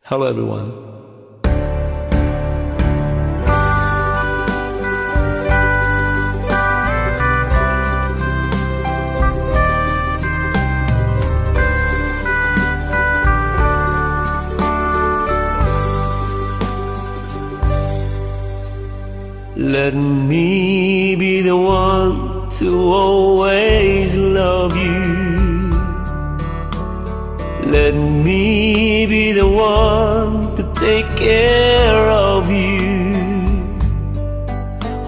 Hello everyone. Let me be the one to always love you. Let me be the one to take care of you.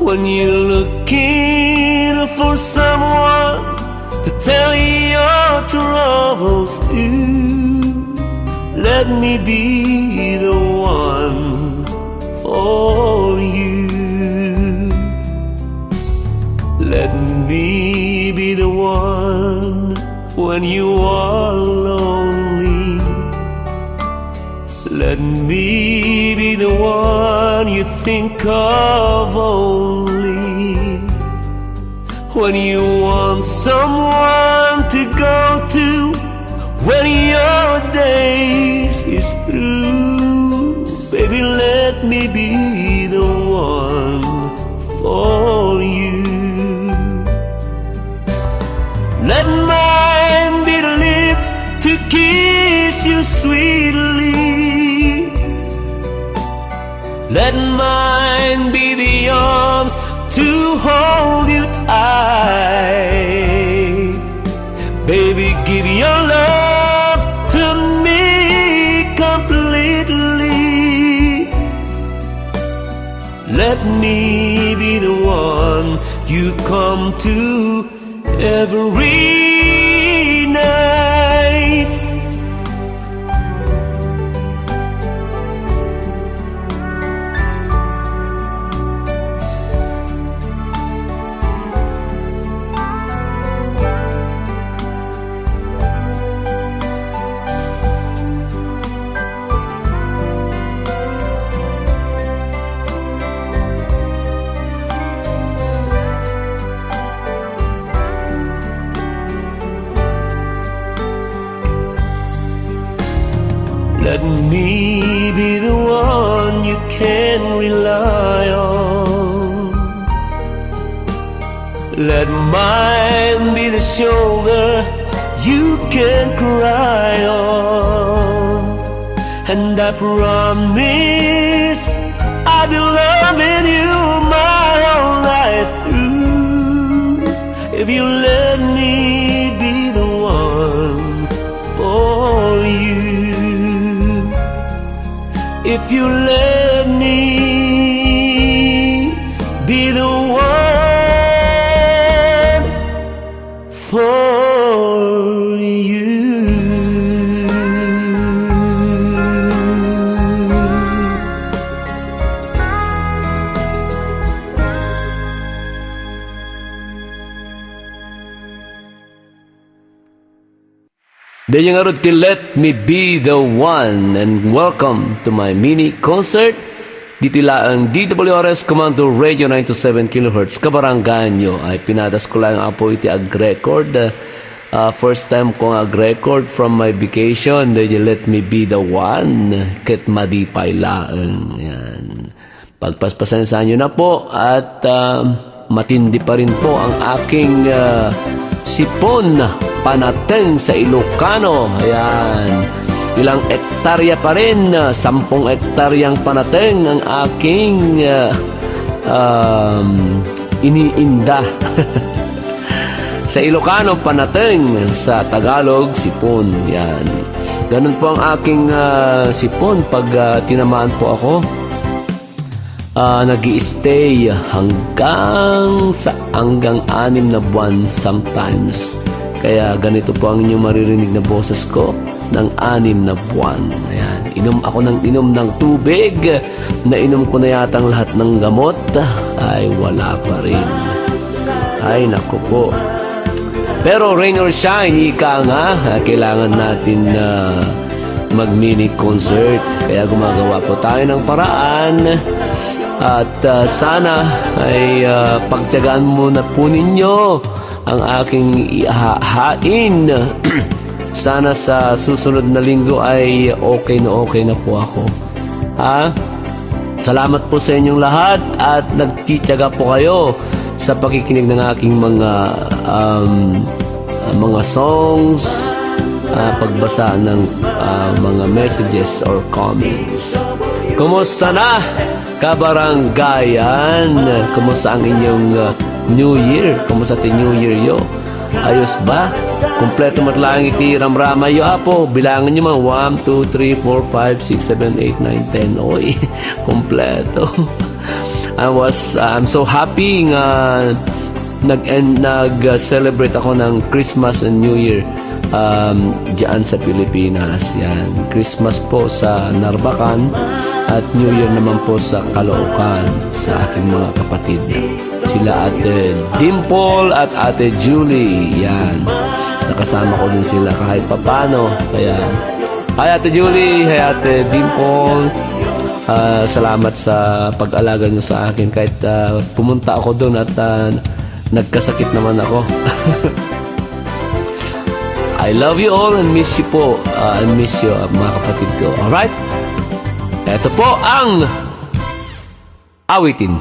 When you're looking for someone to tell your troubles to, let me be the one for you. Let me be the one when you are lonely. Let me be the one you think of only. When you want someone to go to, when your days is through, baby, let me be the one for you. Let mine be the lips to kiss you sweetly. Let mine be the arms to hold you tight. Baby, give your love to me completely. Let me be the one you come to every night. Let me be the one you can rely on. Let mine be the shoulder you can cry on. And I promise I'll be loving you my whole life through, if you let me be the one for you. If you let me be the one for you. Then yung arot ti Let Me Be The One, and welcome to my mini concert. Dito laang DWRS Commando Radio 927 kHz kabaranggan nyo. Ay pinadas ko lang po iti ag-record. First time kong ag-record from my vacation. Then Let Me Be The One. Ket madipay laang. Yan. Pagpaspasan nyo na po. At matindi pa rin po ang aking sipon panateng sa Ilocano. Ayan. Ilang ektarya pa rin, 10 ektaryang panateng ang aking iniinda. Sa Ilocano, panateng. Sa Tagalog, sipon. Yan. Ganun po ang aking sipon pag tinamaan po ako. Nag-i-stay hanggang 6 na buwan sometimes. Kaya ganito po ang inyong maririnig na boses ko ng 6 na buwan. Ayan. Inom ako ng tubig. Nainom ko na yatang lahat ng gamot. Ay, wala pa rin. Ay, naku po. Pero rain or shine, ika nga, kailangan natin mag-mini concert. Kaya gumagawa po tayo ng paraan. At sana ay pagtiyagaan muna po ninyo ang aking ihahain Sana sa susunod na linggo ay okay na po ako. Ha? Salamat po sa inyong lahat at nagtitiyaga po kayo sa pakikinig ng aking mga songs, pagbasa ng mga messages or comments. Kumusta na, kabaranggayan? Kumusta ang inyong New Year? Kumusta ang New Year yo? Ayos ba? Kompleto matlang iti ramrama yo apo. Bilangan nyo man 1, 2, 3, 4, 5, 6, 7, 8, 9, 10. Oy, kompleto. I'm so happy nga nag-celebrate ako ng Christmas and New Year diyan sa Pilipinas. Yan. Christmas po sa Narbacan at New Year naman po sa Caloocan sa aking mga kapatid. Sila Ate Dimple at Ate Julie. Yan. Nakasama ko din sila kahit papano. Kaya, hi Ate Julie, hi Ate Dimple. Salamat sa pag-alaga nyo sa akin kahit pumunta ako doon at nagkasakit naman ako. I love you all and miss you po. And miss you mga kapatid ko. Alright? Ito po ang awitin.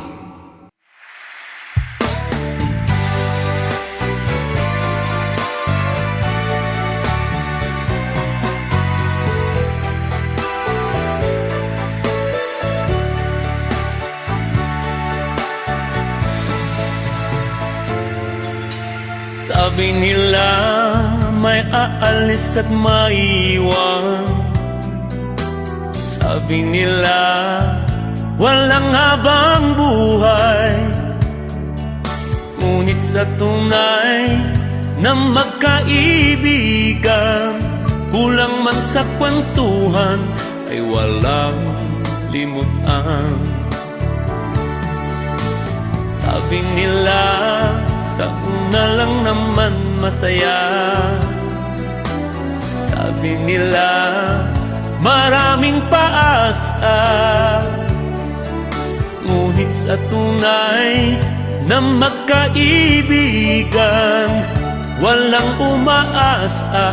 Sabi nila may aalis at maiwan. Sabi nila walang habang buhay. Ngunit sa tunay na magkaibigan, kulang man sa kwentuhan ay walang limutan. Sabi nila sa una lang naman masaya. Sabi nila maraming paasa. Ngunit sa tunay na magkaibigan, walang umaasa,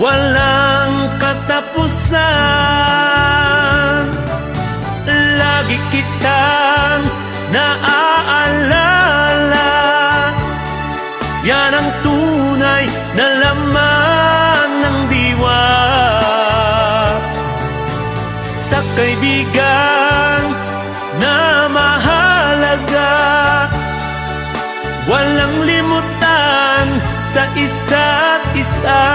walang katapusan. Lagi kitang naaalala. Yan ang tunay na laman ng diwa. Sa kaibigan na mahalaga, walang limutan sa isa't isa.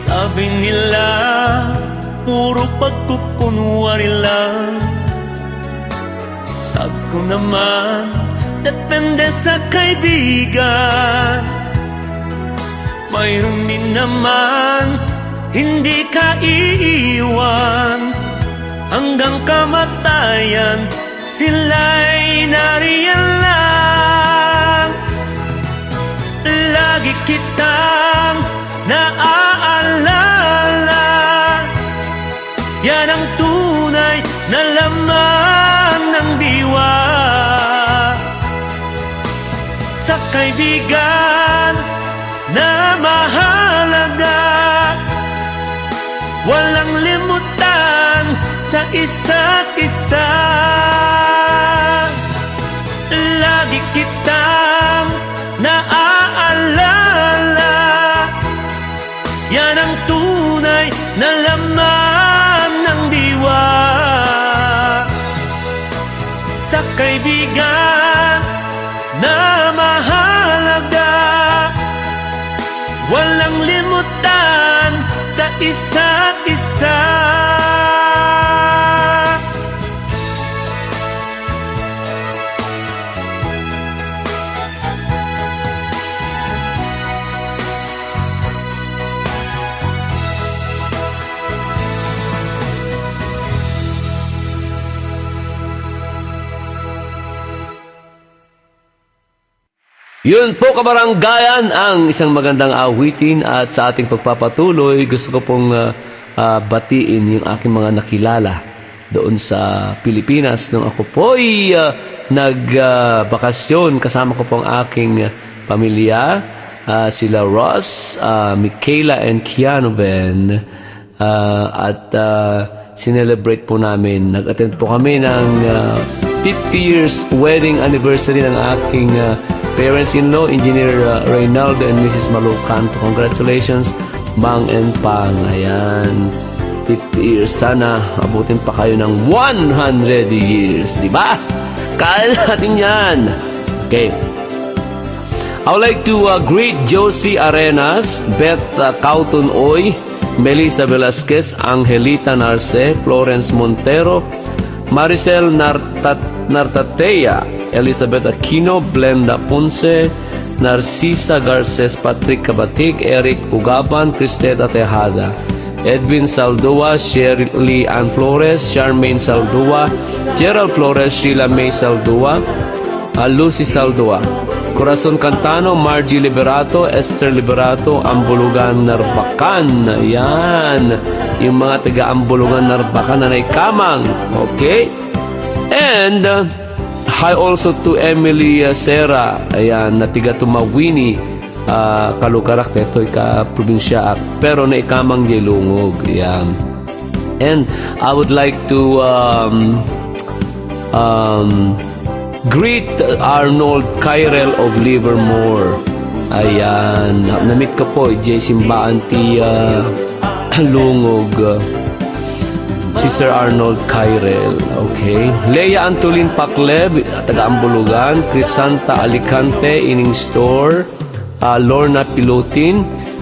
Sabi nila puro pagkukunwari lang. Sabi ko naman depende sa kaibigan. Mayroon din naman hindi ka iiwan. Hanggang kamatayan sila'y nariyan lang. Lagi kitang naaalala. Yan ang tunay na laman ng diwa. Sa kaibigan na mahalaga, walang limutan sa isa't isa. Lagi kitang naaalala. Yan ang tunay na laman ng diwa. Sa kaibigan na mahalaga, walang limutan sa isa't isa. Yun po kabaranggayan ang isang magandang awitin, at sa ating pagpapatuloy gusto ko pong batiin yung aking mga nakilala doon sa Pilipinas nung ako po'y nagbakasyon. Kasama ko po ang aking pamilya, sila Ross, Michaela and Vhen, at sinelebrate po namin. Nag-attend po kami ng 50 years wedding anniversary ng aking parents-in-law, Engineer Reynaldo and Mrs. Malucanto. Congratulations, Mang and Pang. Ayan, 50 years. Sana abutin pa kayo ng 100 years. Diba? Kaya natin yan. Okay. I would like to greet Josie Arenas, Beth Cauton Oy, Melissa Velasquez, Angelita Narce, Florence Montero, Maricel Nartatea, Elizabeth Aquino, Blenda Ponce, Narcisa Garces, Patrick Kabatik, Eric Ugaban, Cristeta Tejada, Edwin Saldua, Shirley Ann Flores, Charmaine Saldua, Gerald Flores, Sheila May Saldua, Lucy Saldua, Corazon Cantano, Margie Liberato, Esther Liberato, Ambulugan Narbacan. Ayan, yung mga taga-Ambulugan Narbacan na naikamang. Okay? And hi also to Emily Serra, ayan, na tiga Tumawini, Kalukarak, Tetoy ka probinsya, pero naikamang Yelungog. Ayan. And I would like to greet Arnold Kyrel of Livermore. Ayan, namit ka po, J. Simbaan ti Lungog, Sister Arnold Kyrel. Okay. Leia Antolin Pakleb, taga-Ambulugan, Crisanta Alicante, Ining Store, Lorna Pilotin,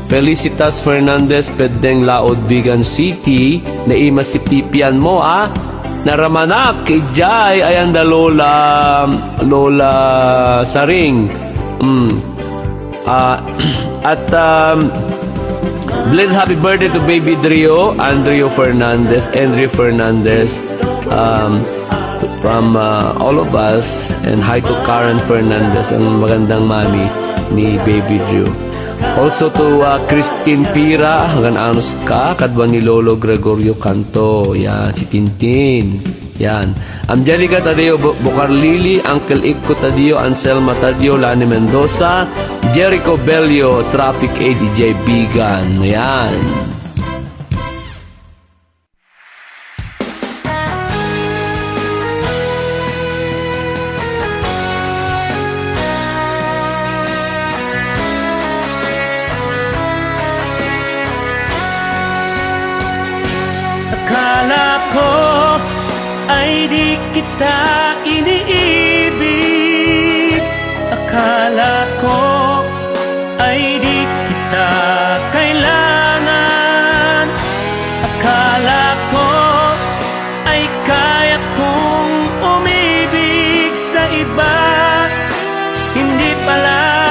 Felicitas Fernandez, Pedeng Laod, Vigan City, naima si Pipian mo, Naramanak, Jai, Ayanda Lola Saring. At blessed happy birthday to baby Drio, Andrew Fernandez, from all of us, and hi to Karen Fernandez, ang magandang mami ni baby Drew. Also to Christine Pira, hanggang anos ka, kadwa ni Lolo Gregorio Canto. Yan, si Tintin. Yan. Angelica Tadeo Bucarlili, Uncle Iko Tadeo, Anselma Tadeo, Lani Mendoza, Jericho Belio, Traffic ADJ Bigan. Yan. Akala ko ay di kita iniibig. Akala ko ay di kita kailangan. Akala ko ay kaya kong umibig sa iba. Hindi pala,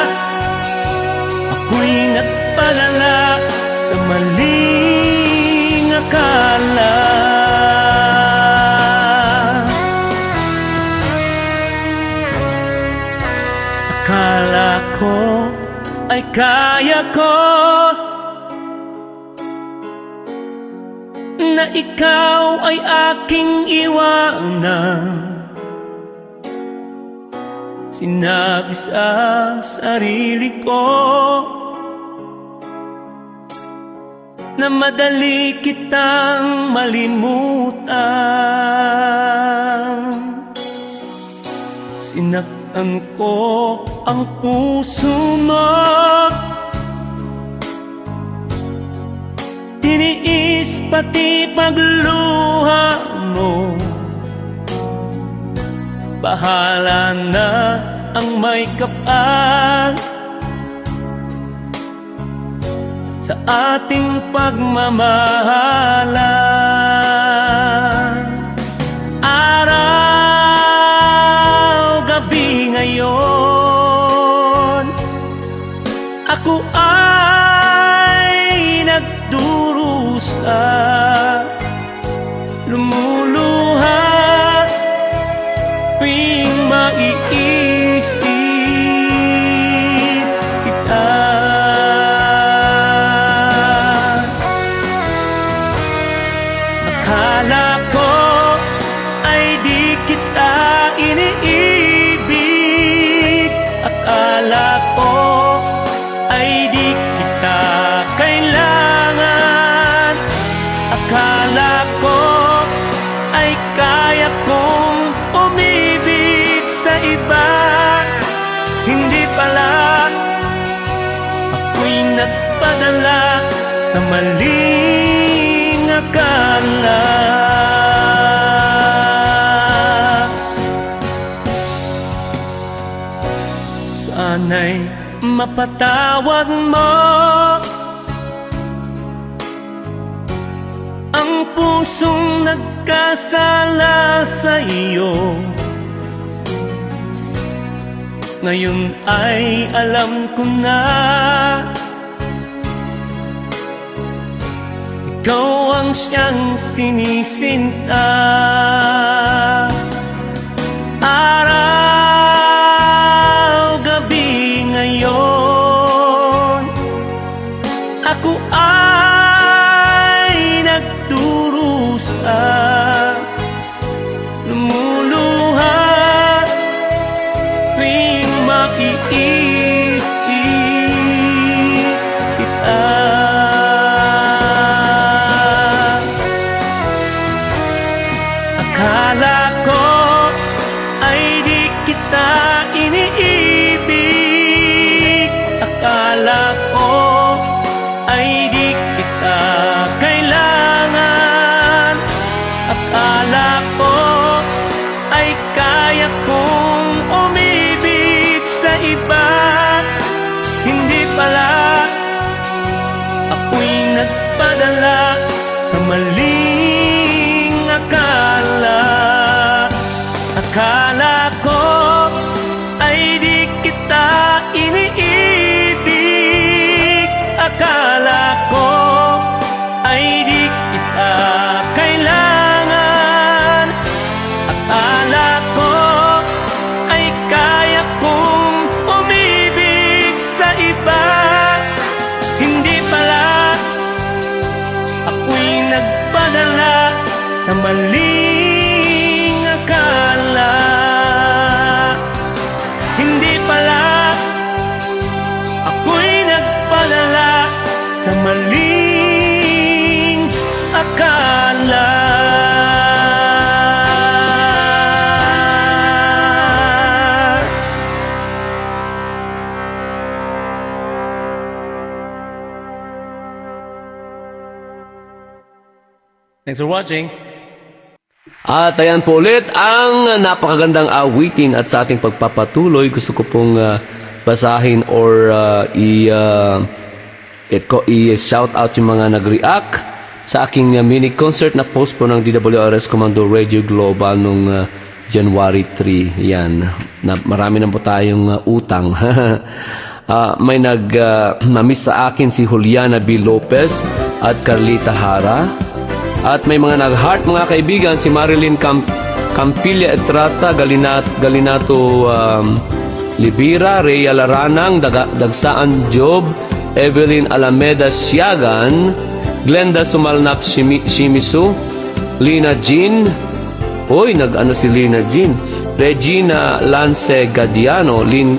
ako'y nagpalala sa maling akala. Akala ko ay kaya ko na ikaw ay aking iwanan. Sinabi sa sarili ko na madali kitang malimutan. Sinaktan ko ang puso mo, tiniis pati pagluha mo. Bahala na ang may kapal sa ating pagmamahalan. Araw, gabi ngayon, ako ay nagdurusa, lumuluha, tuwing maiisip Akala ko ay di kita iniibig. Akala ko ay di kita kailangan. Akala ko ay kaya kong umibig sa iba. Hindi pala, ako'y nagpadala sa maling akala. Sana'y mapatawad mo ang pusong nagkasala sa iyo. Ngayon ay alam ko na ikaw ang siyang sinisinta. Araw, gabi ngayon, ako ay nagdurusa, lumuluha tuwing makiisip kita. Akala ko ay di kita iniibig. Akala ko ay di kita kailangan. Akala ko ay kaya kong umibig sa iba. Hindi pala, ako'y nagpadala sa maling akala. Akala ko ay di kita iniibig. Akala ko ay di kita kailangan. Akala ko ay kaya kong umibig sa iba. Hindi pala, ako'y nagpadala sa maling akala. Hindi pala, ako'y nagpadala sa maling akala. Thanks for watching. At ayan po ulit ang napakagandang awitin, at sa ating pagpapatuloy gusto ko pong basahin or i-shout out yung mga nag-react sa aking mini concert na post po ng DWRS Commando Radio Global nung January 3. Yan, marami na po tayong utang. May nag-miss sa akin si Juliana B. Lopez at Carlita Hara. At may mga nag-heart mga kaibigan, si Marilyn Campilla Etrata, Galinato Libira, Rhea Laranang, Dagsaan Job, Evelyn Alameda Siagan, Glenda Sumalnap Shimisu, Lina Jean, nag-ano si Lina Jean, Regina Lance Gadiano, Lin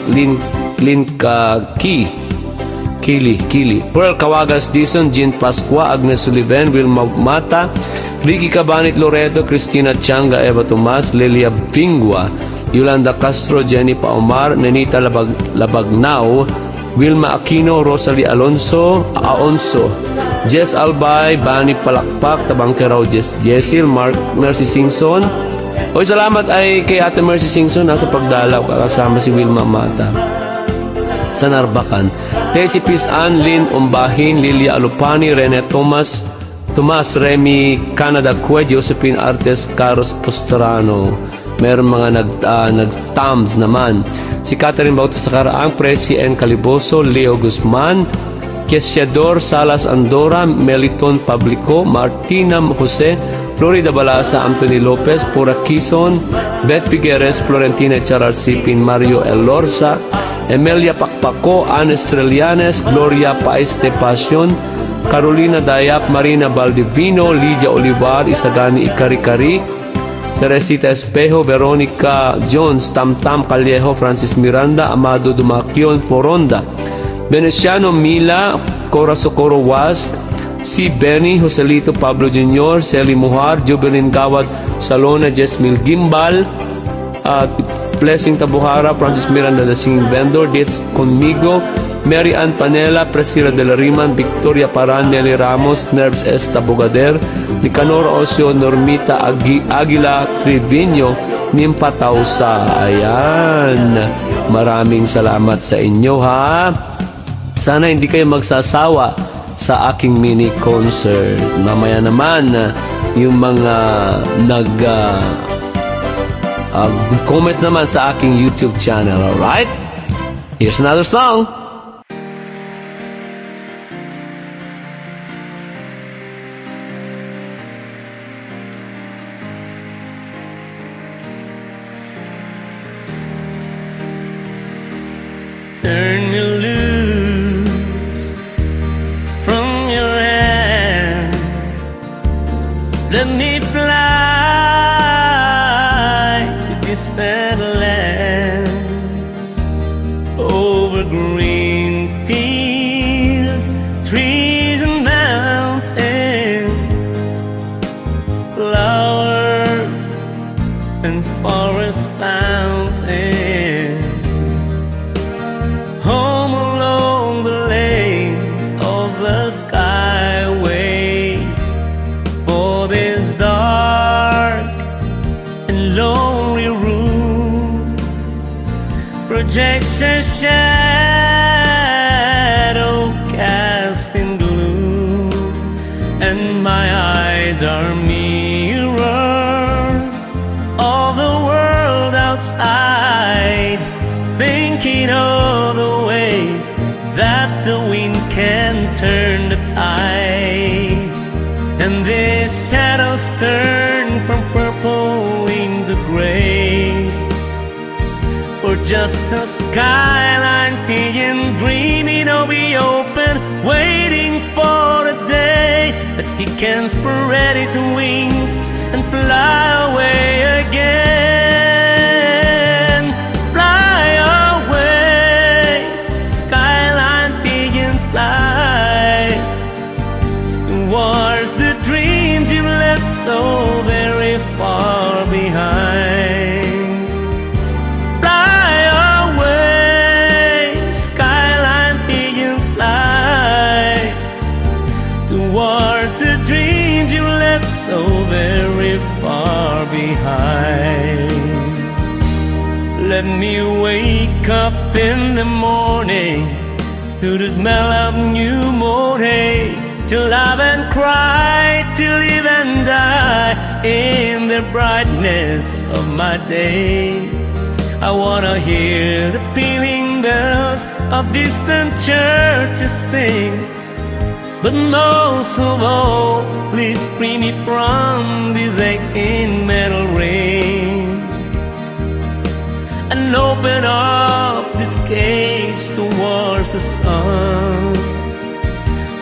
Kili, Pearl Cawagas Dison, Jean Pascua, Agnes Sullivan, Wilma Mata, Ricky Cabanit Loreto, Cristina Changa, Eva Tomas, Lelia Vingua, Yolanda Castro, Jenny Paomar, Nenita Labagnao, Wilma Aquino, Rosalie Alonso, Jess Albay, Bani Palakpak, Tabangkeraw, Jessil, Mercy Singson. Salamat ay kay Ate Mercy Singson nasa pagdalaw, kasama si Wilma Mata sa Narbacan. Tessie Pisan, Lynn Umbahin, Lilia Alupani, Rene Tomas, Remy Canada Cue, Josephine Artes, Carlos Postrano. Meron mga nag-thumbs naman. Si Catherine Bautista Caraang, Presi N. Caliboso, Leo Guzman, Kesiador Salas Andora, Meliton Pablico, Martina Jose, Florida Balasa, Anthony Lopez, Pura Quizon, Beth Figueres, Florentina Chararcipin, Mario Elorza, Emelia Pakpako, Anne Estrelianes, Gloria Paeste Passion, Carolina Dayap, Marina Baldivino, Lydia Olivar, Isagani Ikari-Kari, Teresita Espejo, Veronica Jones, Tamtam Callejo, Francis Miranda, Amado Dumacion Poronda, Veneciano Mila, Cora Socorro Wask, si Benny Joselito Pablo Jr., Selly Muhar, Jubilin Gawad Salona, Jesmil Gimbal, Blessing Tabuhara, Francis Miranda, The Singing Vendor, Dates Conmigo, Mary Ann Panela, Presira de la Riman, Victoria Paran, Nelly Ramos, Nerves S. Tabogader, Nicanor Osio, Normita Aguila Trevino, Nimpa Tausa. Ayan, maraming salamat sa inyo, ha. Sana hindi kayo magsasawa sa aking mini concert. Mamaya naman, yung mga comments naman sa aking YouTube channel. Alright? Here's another song. Turn me loose from your hands. Let me fly to distant lands, over green fields, trees and mountains, flowers and forest fountains. Home along the lanes of the skyway, for this dark and lonely room projects a shadow cast in gloom, and my eyes are mirrors of the world outside, thinking of the ways that the wind can turn the tide. And these shadows turn from purple into gray, for just a skyline pigeon dreaming of the open, waiting for the day that he can spread his wings and fly away again. Fly away, skyline pigeon, fly towards the dreams you left so very far behind. Fly away, skyline pigeon, fly towards the dreams you left so very far behind. Let me wake up in the morning to the smell of new mown hay, to laugh and cry, to live and die in the brightness of my day. I wanna hear the pealing bells of distant churches sing, but most of all, please free me from this aching metal ring, and open up this cage towards the sun.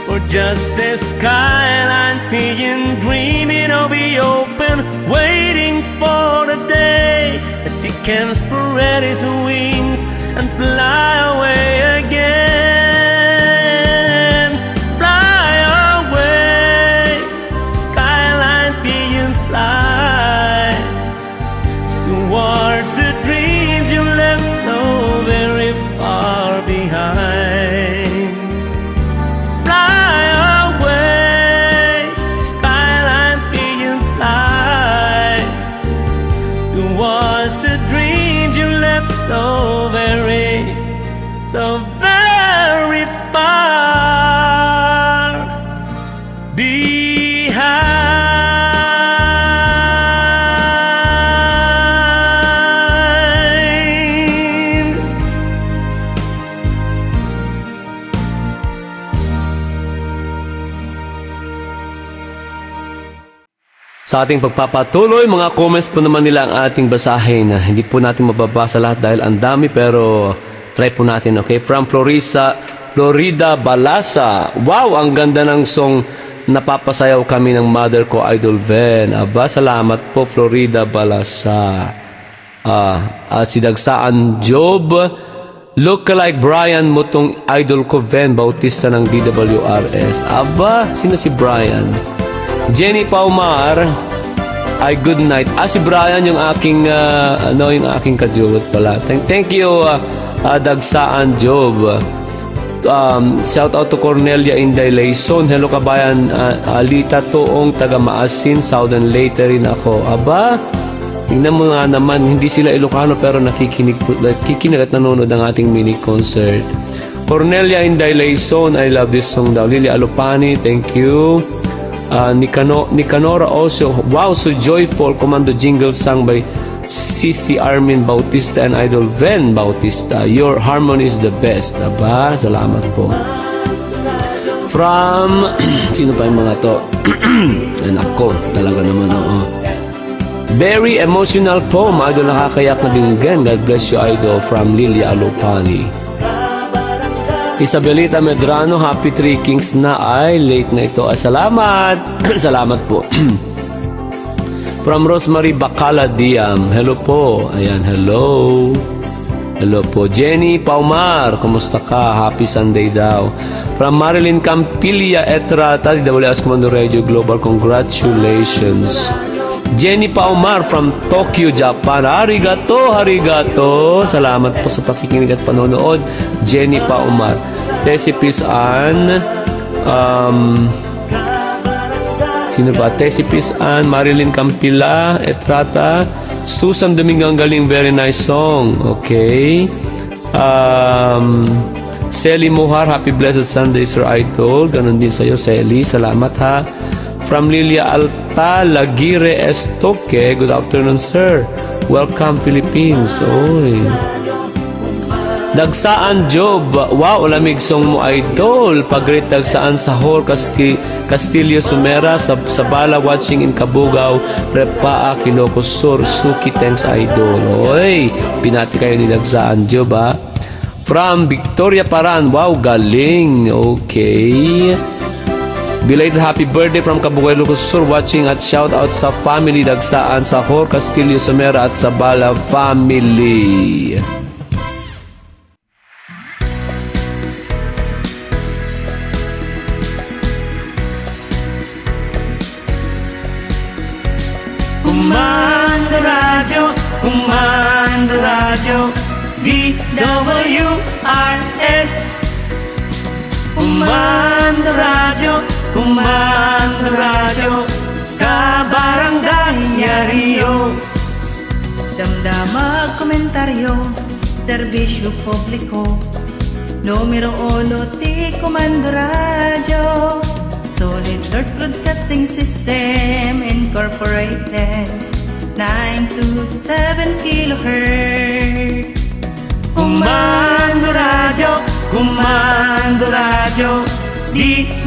Or just a skyline pigeon dreaming of the open, waiting for the day that he can spread his wings and fly away again. Fly away, skyline pigeon, fly towards the dreams you left so very far behind. Fly away, skyline pigeon, fly towards the dreams you left so very far behind. Sa ating pagpapatuloy, mga comments po naman nila ang ating basahin. Hindi po natin mababasa lahat dahil ang dami, pero try po natin, okay? From Florida Balasa. Wow, ang ganda ng song. Napapasayaw kami ng mother ko, Idol Vhen. Aba, salamat po, Florida Balasa. At si Dagsaan Job. Look like Brian mo tong idol ko, Vhen Bautista ng DWRS. Aba, sino si Brian? Jenny Paumar. Ay, good night. Si Brian yung aking yung aking kajugot pala. Thank you, Dagsaan Job. Shout out to Cornelia Inday Layson. Hello kabayan, Alita Toong taga Maasin, Southern Leyte rin ako. Aba, tingnan mo nga naman, hindi sila Ilocano pero nakikinig at nanonood ng ating mini concert. Cornelia Inday Layson, I love this song daw. Lily Alupani, thank you. Nicanora also, wow, so joyful. Commando jingle sung by CC Armin Bautista and Idol Vhen Bautista. Your harmony is the best. Aba, salamat po. From sino pa yung mga to? Ako, talaga naman, oo. Very emotional poem. Idol, nakakayak na binigyan. God bless you, Idol. From Lilia Alupani. Isabelita Medrano, Happy Three Kings na. Ay, late na ito. Ay, salamat. Salamat po. From Rosemary Bacala Diam. Hello po. Ayan, hello. Hello po. Jenny Paumar, kumusta ka? Happy Sunday daw. From Marilyn Campilla Etrata, DWS Commando Radio Global, congratulations. Jenny Paumar from Tokyo, Japan. Arigato, arigato. Salamat po sa pakikinig at panonood. Jenny Paumar. Tessie Pisan. Sino ba? Tessie Pisan, Marilyn Campilla, Etrata. Susan Domingo, ang galing. Very nice song. Okay. Selly Mohar, Happy Blessed Sunday, Sir Idol. Ganon din sa'yo, Selly. Salamat ha. From Lilia Alta, Lagire Estoque. Good afternoon, sir. Welcome, Philippines. Oy. Dagsaan Job. Wow, lamig song mo, Idol. Pag-rate Dagsaan Sahor, Castillo Sumera, Sabala watching in Kabugao, Repaa, Kilocos Sur, Suki, thanks, Idol. Oy, pinati kayo ni Dagsaan Job, ha. From Victoria Paran. Wow, galing. Okay. Belated happy birthday from Kabugay, Lucas Sur, watching at shout out sa family Dagsaan Sahor, Castillo Sumera at Sabala family. Kumando radyo, DWRS. Kumando radyo, kabarangay Rio. Damdama komentaryo, serbisyo publiko. Numero 1 ti Kumando Radyo. Solid North Broadcasting System Incorporated. 927 kHz. Kumando radyo, DWRS.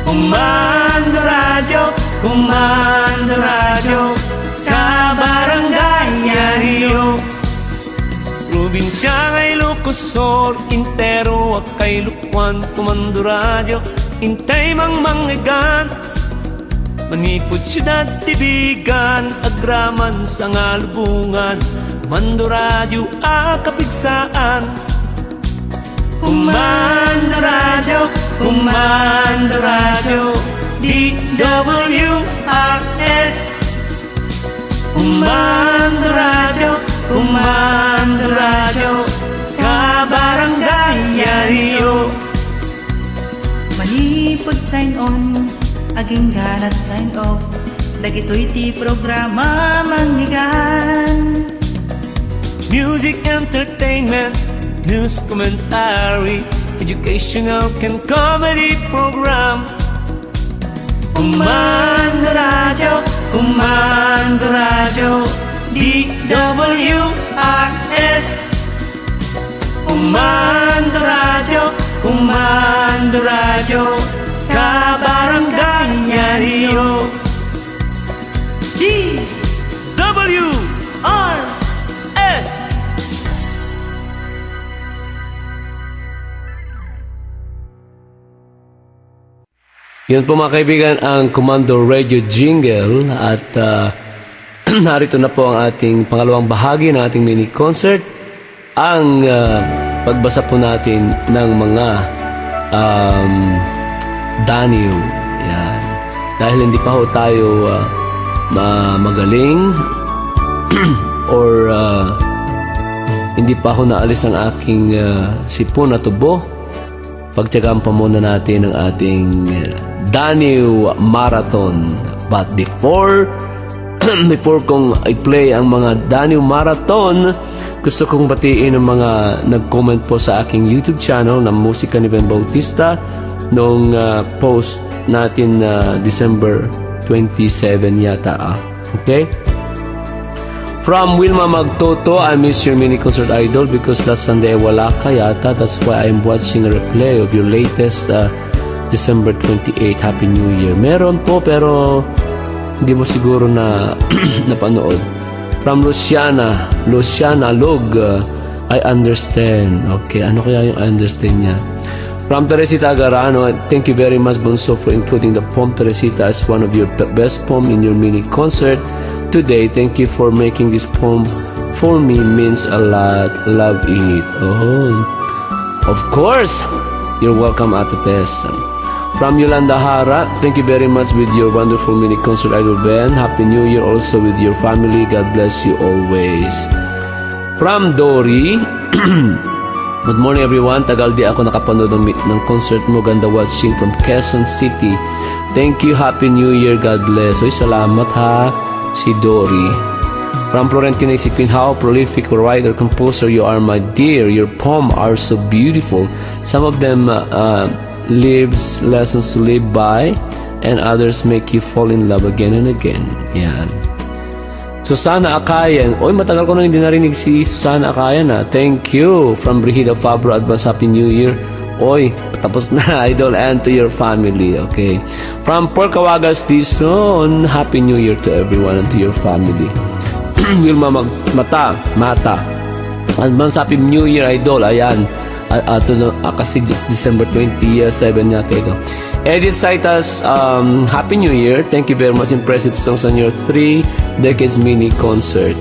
Kumando radyo, kabarangay Rio. Probinsya ngay Lucosor, Intero at kay Lukwan. Kumando radyo, intay mang manggigan. Manipod siyudad tibigan, agraman sa ngalubungan. Kumando radyo, kapigsaan. Kumando radyo, DWRS. Kumando radyo, kabarangay Rio. Manipod sign on, aging ganat sign off. Dagitoy ti programa manggigan. Music, entertainment, news, commentary, educational and comedy program. Kumando radyo, DWRS. Kumando radyo, kabarangay Rio. DWRS. Yun po mga kaibigan ang Commando Radio Jingle at narito na po ang ating pangalawang bahagi ng ating mini concert. Ang pagbasa po natin ng mga daniw. Yan. Dahil hindi pa ho tayo magaling or hindi pa ho naalis ang aking sipon at tubo, pagtyagaan pa muna natin ang ating Daniw Marathon. But before kong i-play ang mga Daniw Marathon, gusto kong batiin ang mga nag-comment po sa aking YouTube channel na musika ni Vhen Bautista noong post natin December 27 yata. Okay? From Wilma Magtoto, I miss your mini concert idol because last Sunday wala ka yata. That's why I'm watching a replay of your latest December 28. Happy New Year. Meron po pero hindi mo siguro na napanood. From Luciana Log, I understand. Okay, ano kaya yung I understand niya? From Teresita Agarano, thank you very much Bonso for including the poem Teresita as one of your best poem in your mini concert today. Thank you for making this poem for me, means a lot. Love it. Oh, of course. You're welcome, Ate Tess. From Yolanda Hara, thank you very much with your wonderful mini concert idol Ben. Happy New Year also with your family. God bless you always. From Dory, good morning everyone. Tagal di ako nakapanood ng concert mo. Ganda watching from Quezon City. Thank you. Happy New Year. God bless. Oy, salamat ha. Si Dory. From Florentina Isipin, how prolific writer, composer you are, my dear. Your poems are so beautiful. Some of them lives lessons to live by, and others make you fall in love again and again. Yan. Susana Akayan. Oy, matagal ko na hindi narinig si Susana Akayan ha. Thank you. From Brigida Fabro, advance Happy New Year. Oy, tapos na idol, and to your family. Okay. From Porcawagas Dizon, Happy New Year to everyone and to your family. Wilma Mata. Advance Happy New Year idol. Ayan. Kasi December 27 yata ito. Edith Saitas, Happy New Year. Thank you very much. Impressive songs on your 3 decades mini concert.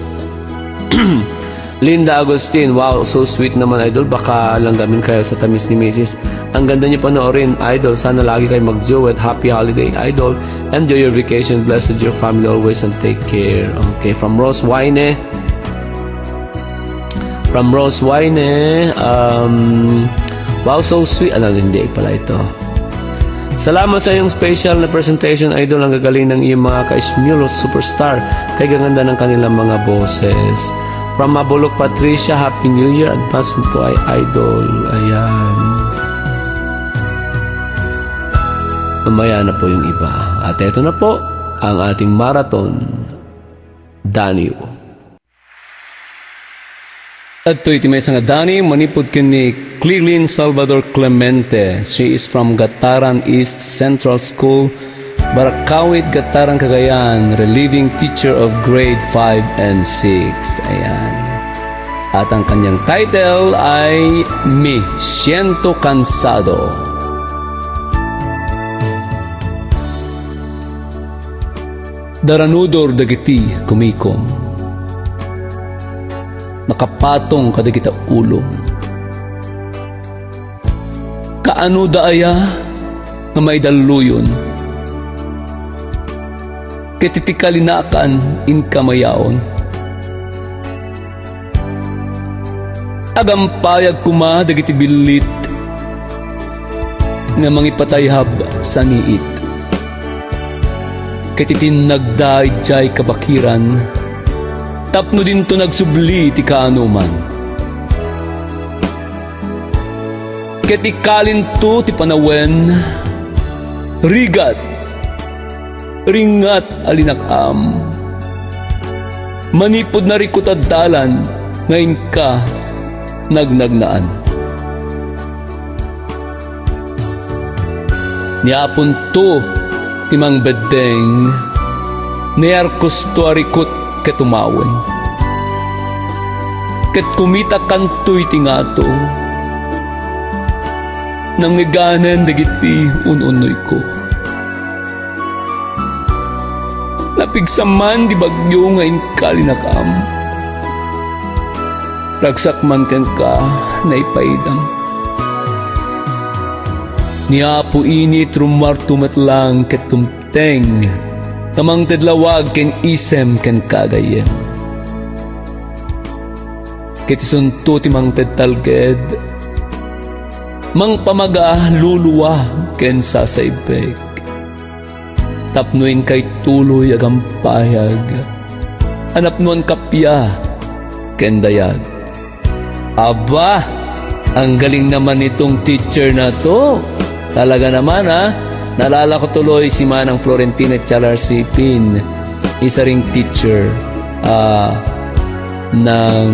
Linda Agustin, wow, so sweet naman idol. Baka langgamin kayo sa tamis ni Mrs. Ang ganda niyo panoorin idol. Sana lagi kayo mag-duet. Happy holiday idol. Enjoy your vacation. Blessed your family always and take care. Okay, from Rose Wine. Wow, so sweet. Hindi pala ito. Salamat sa iyong special na presentation idol. Ang gagaling ng iyong mga ka-Esmulos superstar. Kay gaganda ng kanilang mga boses. From Mabulok Patricia, Happy New Year. Advance po ay idol. Ayan. Mamaya na po yung iba. At ito na po ang ating marathon. Daniw. At ito may nga Dani, manipod kini Clearlyn Salvador Clemente. She is from Gataran East Central School, Barakawit, Gataran, Cagayan, relieving teacher of grade 5 and 6. Ayan. At ang kanyang title ay Me Siento Cansado. Daranudor dagiti kumikom, nakapatong kadagita ulo. Kaano daaya nga may daluyon, ketitikaliнаkan in kamayaon. Agampayag kuma dagiti bilit nga mangipatayhab sa niit. Ketitinagday jay kabakiran, tapno din to nagsubli ti kaanuman. Ketikalin to ti panawen, rigat, ringat alinakam. Manipod na rikutad dalan, ngayon ka nagnagnaan. Niapon to timang bedeng, niyarkos to arikot ketumawen. Ket kumita kantoy tingato, nang iganan dagiti ununoy ko. Napigsaman di bagyo nga inkalinakam. Ragsak man ken ka naipaidam. Niapo init rumartumat lang ket tumteng. Tamang tedlawag ken isem ken kagayem. Ket isunto timang tedtalged. Mang pamaga luluwa ken sasaybek. Tapnuin kay tuloy agam payag. Anapnuan kapya ken dayag. Aba, ang galing naman nitong teacher na to. Talaga naman ha. Naalala ko tuloy si Manang Florentina Chalarcipin. Isa ring teacher ng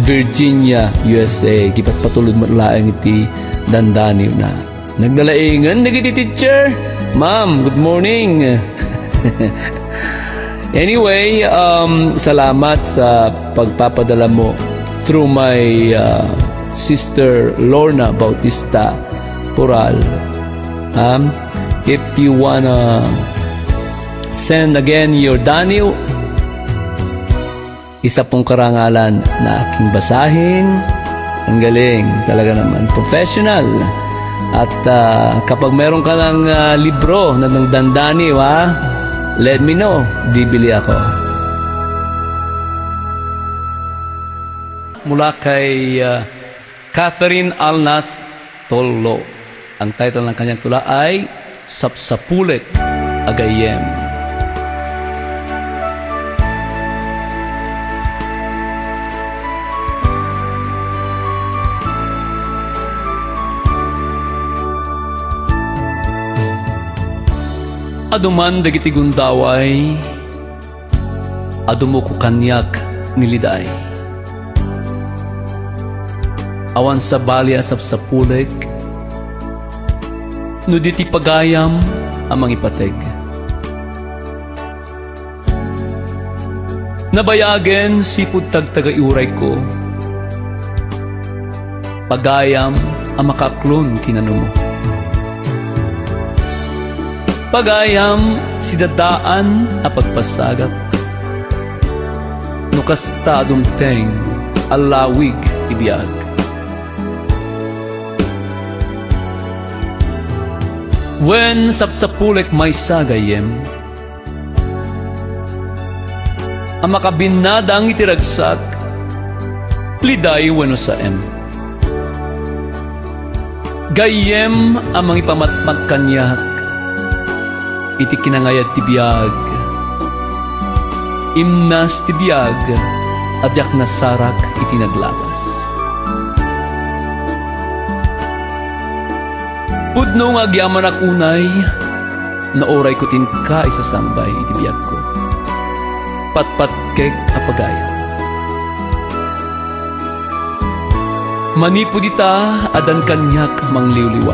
Virginia, USA. Gipat patulog matlaang iti dandaniw na. Nagdalaingan, nagiti teacher. Ma'am, good morning. Anyway, salamat sa pagpapadala mo through my sister Lorna Bautista Pural. If you wanna send again your daniw, isa pong karangalan na aking basahin. Ang galing, talaga naman. Professional. At kapag meron ka ng libro na ng dandaniw, let me know. Bibili ako. Mula kay Catherine Alnas Tollo. Ang title ng kanyang tula ay Sapsapulet Agayem. Aduman dagiti gundaway, adumo ko kanyak niliday. Awan sa balya sapsapulek, no diti pagayam amang ipateg. Nabayagen sipud tagtagaiuray ko, pagayam ang makaklon kinanumo. Pagayam si dadaan a pagpasagap, no kasta dumteng alawig ibiyag. When sapsapulek may sagayem, ang makabinadang itiragsak, liday wano saem. Gayem amang ipamatmat kanyak, iti kinangayad ti biyag. Imnas ti biyag, adyak nasarak iti naglabas. Pudno nga agyaman akunay, na oray ko tinka isasambay iti biyag ko. Patpatkek apagaya. Manipod ita adan kanyak mangliwliwa.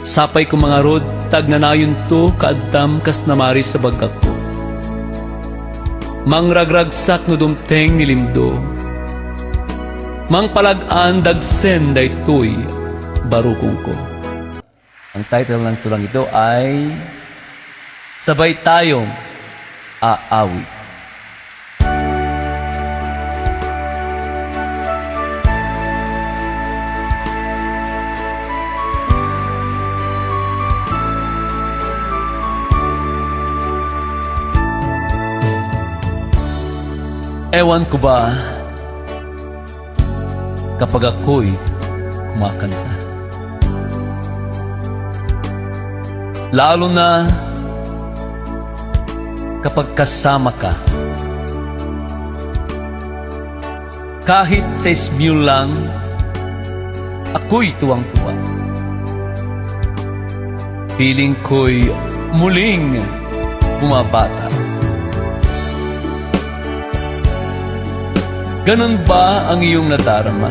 Sapay ko mga rod, tag nanayon to kaadtam kas namari sa bagkak ko. Mangragragsak no dumteng nilimdo, mang palagaan dagsen daytoy barukong ko. Ang title ng tulang ito ay Sabay Tayong Aawit. Ewan ko ba kapag ako'y kumakanta, lalo na kapag kasama ka, kahit sa ismyo lang, ako'y tuwang-tuwa. Piling ko'y muling bumabata. Ganun ba ang iyong nadarama?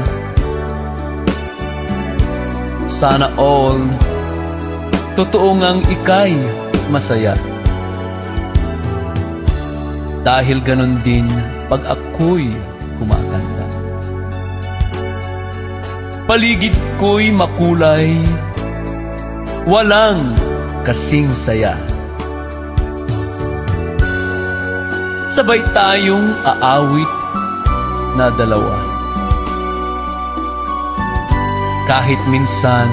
Sana all, totoo ngang ika'y masaya. Dahil ganun din pag ako'y kumakanta. Paligid ko'y makulay, walang kasing saya. Sabay tayong aawit na dalawa. Kahit minsan,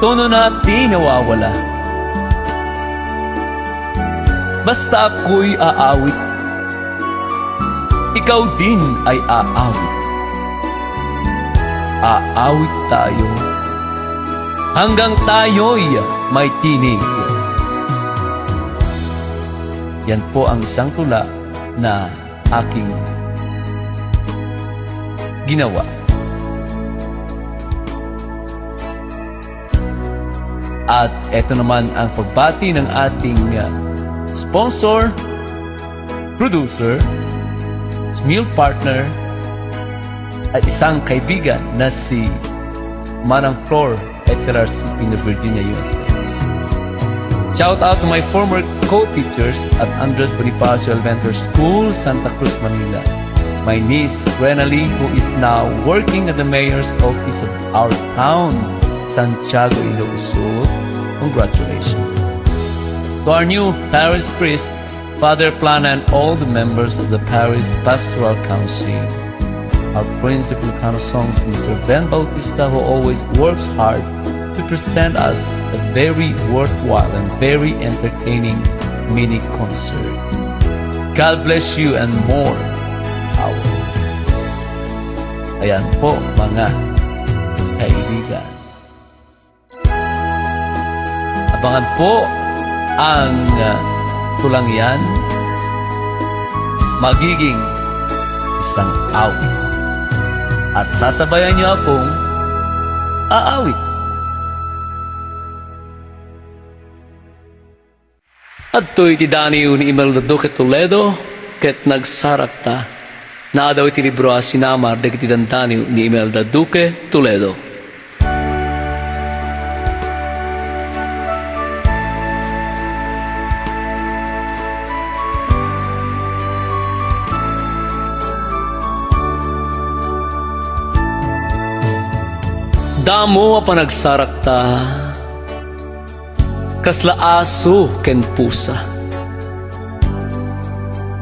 tono natin nawawala. Basta ako'y aawit, ikaw din ay aawit. Aawit tayo hanggang tayo'y may tinig. Yan po ang isang tula na aking ginawa. At eto naman ang pagbati ng ating sponsor, producer, meal partner, at isang kaibigan na si Manang Flor, HLRC, Pino, Virginia, USA. Shout out to my former co-teachers at Andres Bonifacio Elementary School, Santa Cruz, Manila. My niece, Renali, who is now working at the mayor's office of our town, Santiago, Ilocos. Congratulations. To our new parish priest, Father Plana, and all the members of the parish pastoral council. Our principal songs, Mr. Vhen Bautista, who always works hard to present us a very worthwhile and very entertaining mini concert. God bless you and more power. Ayan po mga kaibigan. Abangan po ang tulang yan. Magiging isang awit. At sasabayan niyo akong aawit. At to'y tidaniw ni Imelda Duque Toledo, ket nagsarak ta, na daw iti libro sinamar de kiti dantaniw ni Imelda Duque Toledo. Damo a panagsarak ta, kasla aso ken pusa.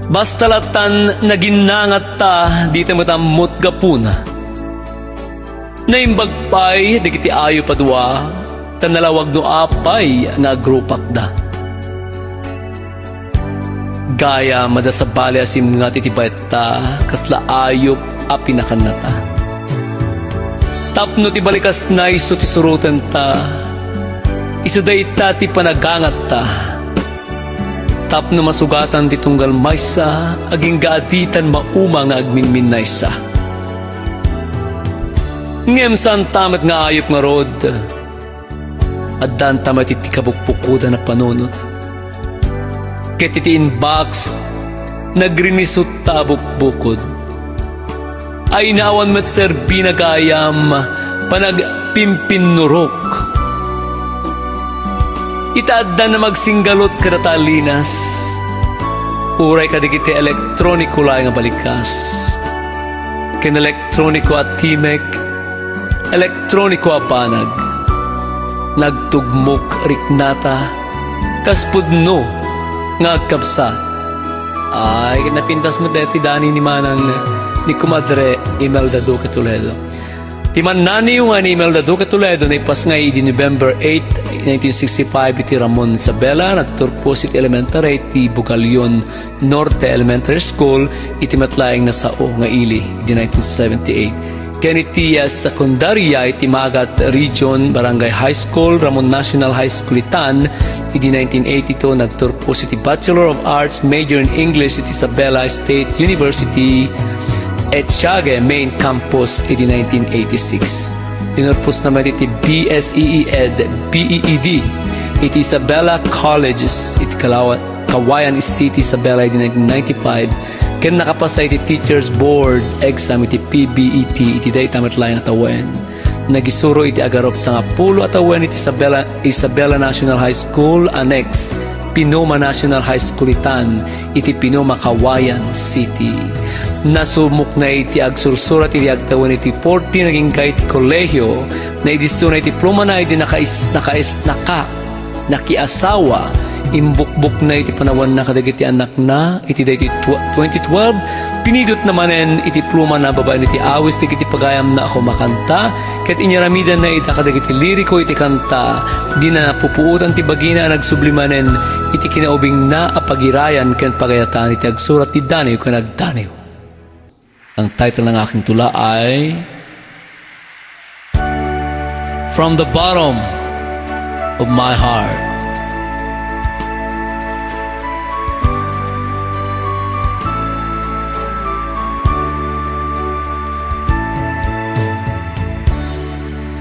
Basta latan naginangat ta, di ta matamot gapuna. Naimbag pa'y, digiti ayo padua, tan nalawag no apay nga agrupak da. Gaya madasabali asim nga titipayat ta, kasla ayop a pinakanata. Tapno ti balikas na iso ti surutan ta, iso day ta ti panagangat ta. Tapno masugatan ti tunggal maysa, aging gaaditan mauma nga agminmin na isa. Ngem saan tamat nga ayop nga rod, at dan tamat iti kabukpukudan na panunot. Ket iti inbox, nagrinisot ta bukbukod. Ay naawan met serbi nagayam, panagpimpinurok. Itaadda na magsinggalot kadatalinas, uray kadigiti elektroniko lang nga balikas. Ken elektroniko at timek, elektroniko a panag. Nagtugmok riknata, kaspudno nga agkapsat. Ay, napintas mo deti dani ni manang ni Kumadre Imelda Duque Toledo. Timanani yung ni Imelda Duque Toledo na ipas nga di November 8, 1965 iti Ramon Isabela, nagturpo iti elementary iti Bugalyon Norte Elementary School, iti matlayang na sao nga ili iti 1978. Ken iti sekundarya iti Magat Region Barangay High School, Ramon National High School itan, iti 1982 nagturpo iti Bachelor of Arts, major in English iti Isabela State University Etchage Main Campus iti 1986. Tinurpos naman iti BSEE-Ed, BEED, iti Isabela Colleges, iti Kawayan City, Isabela iti 1995. Ken nakapasa iti Teachers Board exam iti PBET, iti day tamat lang atawen. Nagisuro iti agarop sa nga pulo atawen iti Isabela National High School, Annex Pinoma National High School itan, iti Pinoma Kawayan City. nasumok na iti agsursurat iti agtawan iti 40 naging kay iti kolehyo na idiso na iti pluma na iti nakiasawa imbukbuk na iti panawan na kadagiti anak na iti iti 2012 pinidot namanen iti pluma na babae iti awis iti pagayam na ako makanta ket inyaramidan na iti kadagiti liriko iti kanta di na napupuutan ti bagina nagsublimanen iti kinaubing na apagirayan ken pagayatan iti agsurat ti Daniel ken agdaniel. Ang title ng aking tula ay From the Bottom of My Heart.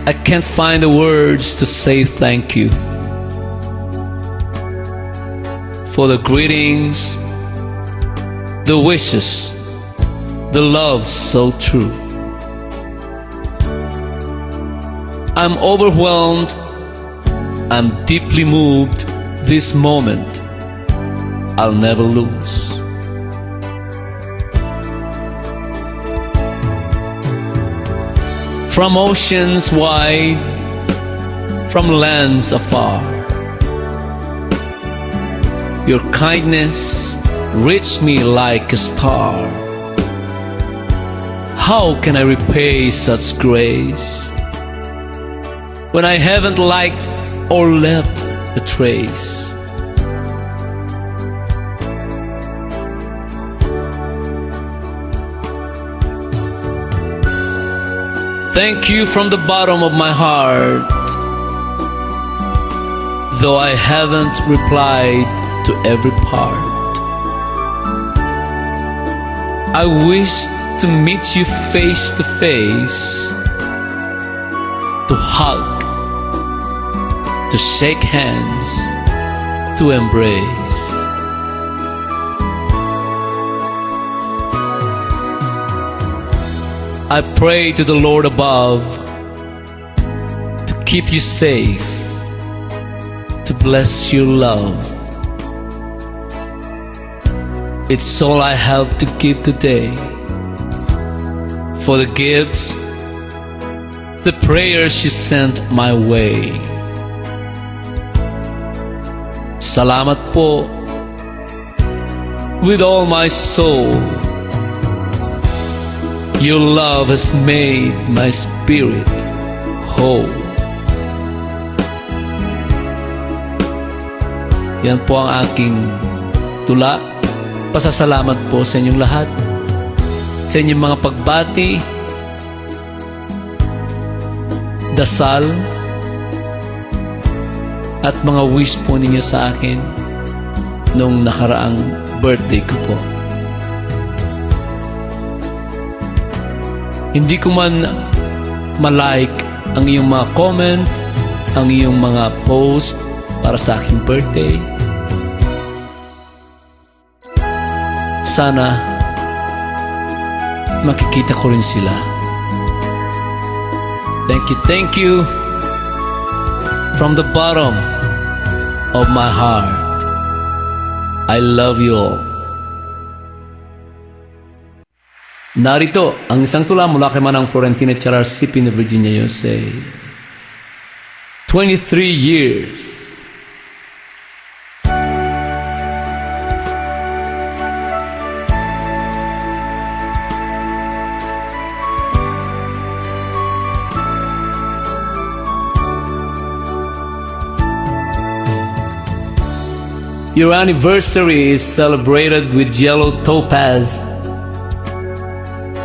I can't find the words to say thank you for the greetings, the wishes, the love so true. I'm overwhelmed, I'm deeply moved. This moment I'll never lose. From oceans wide, from lands afar, your kindness reached me like a star. How can I repay such grace when I haven't liked or left a trace? Thank you from the bottom of my heart, though I haven't replied to every part. I wish to meet you face to face, to hug, to shake hands, to embrace. I pray to the Lord above to keep you safe, to bless your love. It's all I have to give today. For the gifts, the prayers you sent my way. Salamat po with all my soul. Your love has made my spirit whole. Yan po ang aking tula. Pasasalamat po sa inyong lahat, sa inyong mga pagbati, dasal, at mga wish po ninyo sa akin nung nakaraang birthday ko po. Hindi ko man malike ang iyong mga comment, ang iyong mga post para sa aking birthday. Sana makikita ko rin sila. Thank you from the bottom of my heart. I love you all. Narito ang isang tula mula kay Manang Florentina Charles Sipin, Virginia, USA. 23 years. Your anniversary is celebrated with yellow topaz.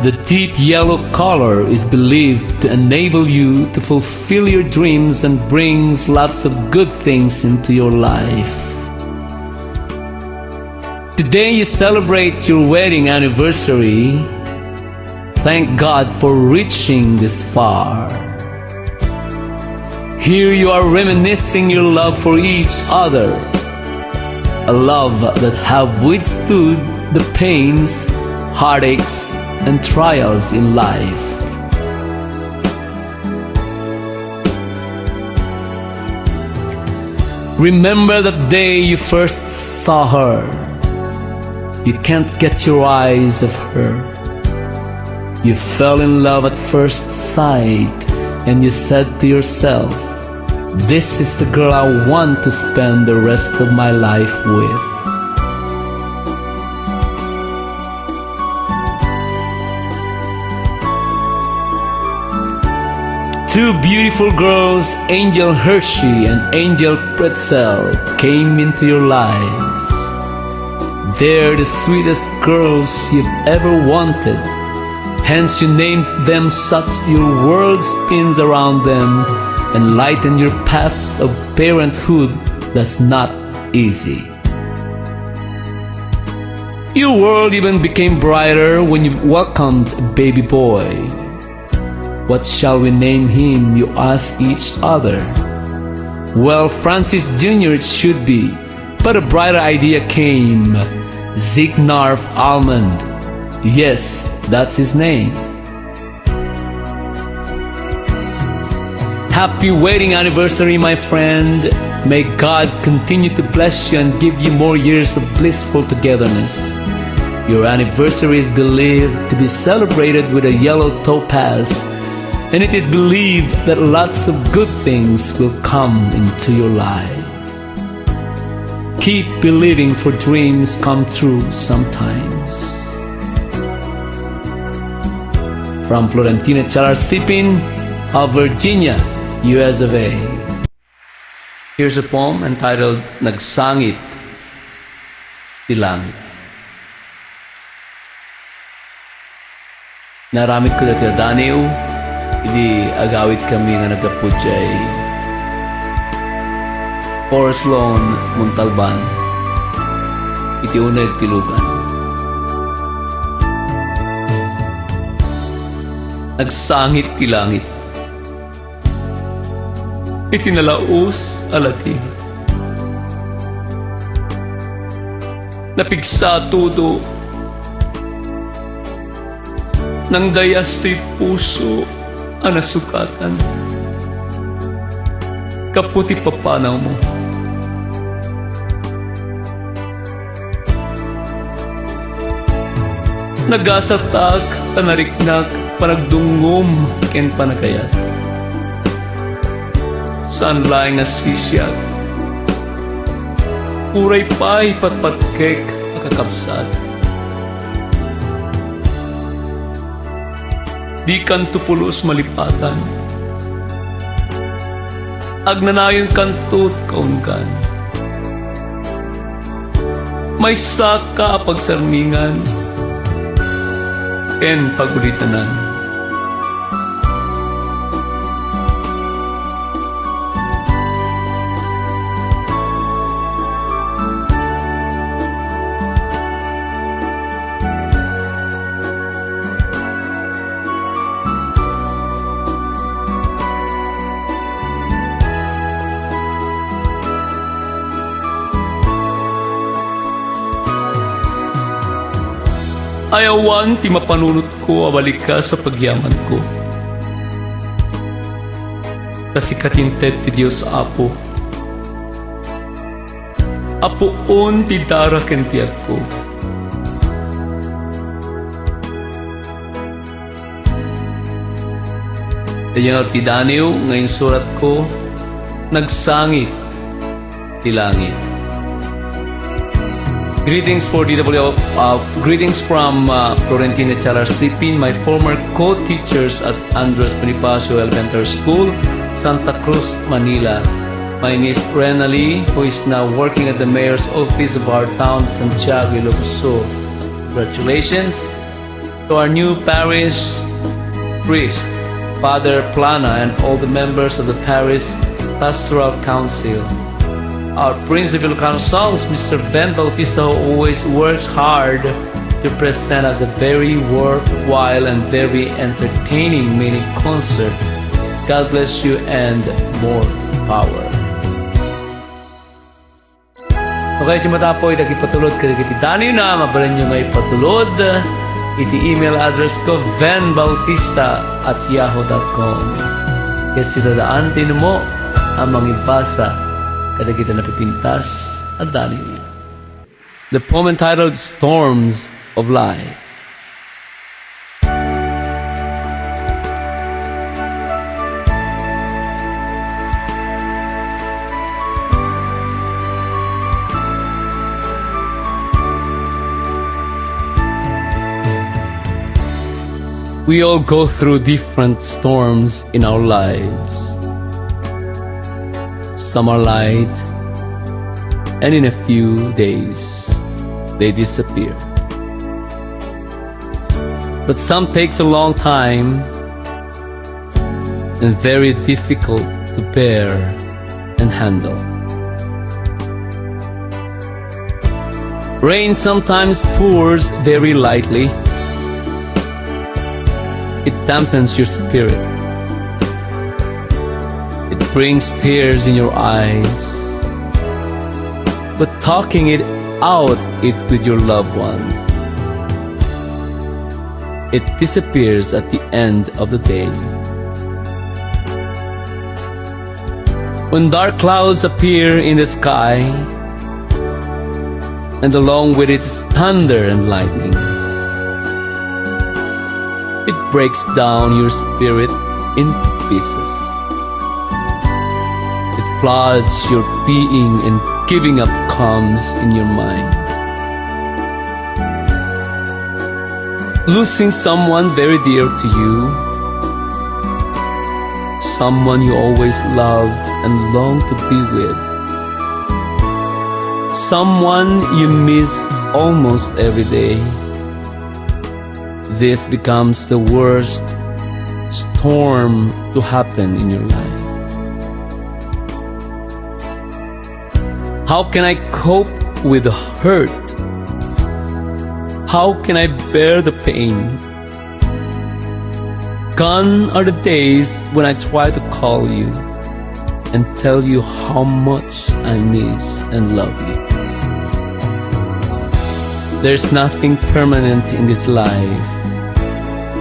The deep yellow color is believed to enable you to fulfill your dreams and brings lots of good things into your life. Today you celebrate your wedding anniversary. Thank God for reaching this far. Here you are reminiscing your love for each other. A love that have withstood the pains, heartaches, and trials in life. Remember the day you first saw her. You can't get your eyes off her. You fell in love at first sight, and you said to yourself, "This is the girl I want to spend the rest of my life with." Two beautiful girls, Angel Hershey and Angel Pretzel, came into your lives. They're the sweetest girls you've ever wanted. Hence you named them such. Your world spins around them and lighten your path of parenthood that's not easy. Your world even became brighter when you welcomed a baby boy. What shall we name him, you ask each other? Well, Francis Jr. it should be, but a brighter idea came. Zignarf Almond. Yes, that's his name. Happy wedding anniversary, my friend. May God continue to bless you and give you more years of blissful togetherness. Your anniversary is believed to be celebrated with a yellow topaz, and it is believed that lots of good things will come into your life. Keep believing, for dreams come true sometimes. From Florentina Chalarsipin of Virginia, US of A. Here's a poem entitled Nagsangit si Langit. Naramit ko dati Daniel, hindi agawit kami nga nagkapudyay. Forest Lawn, Montalban, iti unay tilugan. Nagsangit ti langit, iti nalaos alati. Napigsa tudo, nang dayas ti puso ang nasukatan. Kaputi papanaw mo. Nagasatak, tanariknak, panagdungom, ken panagayat. Saan laing nasisiyag? Puray pa'y patpatkek, akakapsat. Di kan tupulos malipatan. Agnanayon kantut kaungkan. May saka pagsarmingan, en pagulitanan. Ayawan ti mapanunot ko, abalik ka sa pagyaman ko. Kasi katinted ti Diyos Apo. Apoon ti dara ken ti ko. Kaya ti Daniel, ngayon surat ko, nagsangit ti langit. Greetings for DW. Greetings from Florentina Chalarsipin, my former co-teachers at Andres Bonifacio Elementary School, Santa Cruz, Manila. My niece Renali, who is now working at the mayor's office of our town, Santiago, Ilocos. Congratulations to our new parish priest, Father Plana, and all the members of the parish pastoral council. Our Prince of Ilocano songs, Mr. Vhen Bautista, who always works hard to present us a very worthwhile and very entertaining mini concert. God bless you and more power. Okay, matapoy, nagipatulod ka iti Daniel na, mabalan nyo ngay patulod. Iti email address ko, vhenbautista@yahoo.com. Kaya sinadaan, mo, ang mangibasa kada kita napipintas at Daniel. The poem entitled Storms of Life. We all go through different storms in our lives. Some are light, and in a few days, they disappear. But some takes a long time and very difficult to bear and handle. Rain sometimes pours very lightly. It dampens your spirit. It brings tears in your eyes. But talking it out with your loved one, it disappears at the end of the day. When dark clouds appear in the sky, and along with its thunder and lightning, it breaks down your spirit into pieces. It floods your being, and giving up comes in your mind. Losing someone very dear to you, someone you always loved and longed to be with, someone you miss almost every day. This becomes the worst storm to happen in your life. How can I cope with the hurt? How can I bear the pain? Gone are the days when I try to call you and tell you how much I miss and love you. There's nothing permanent in this life.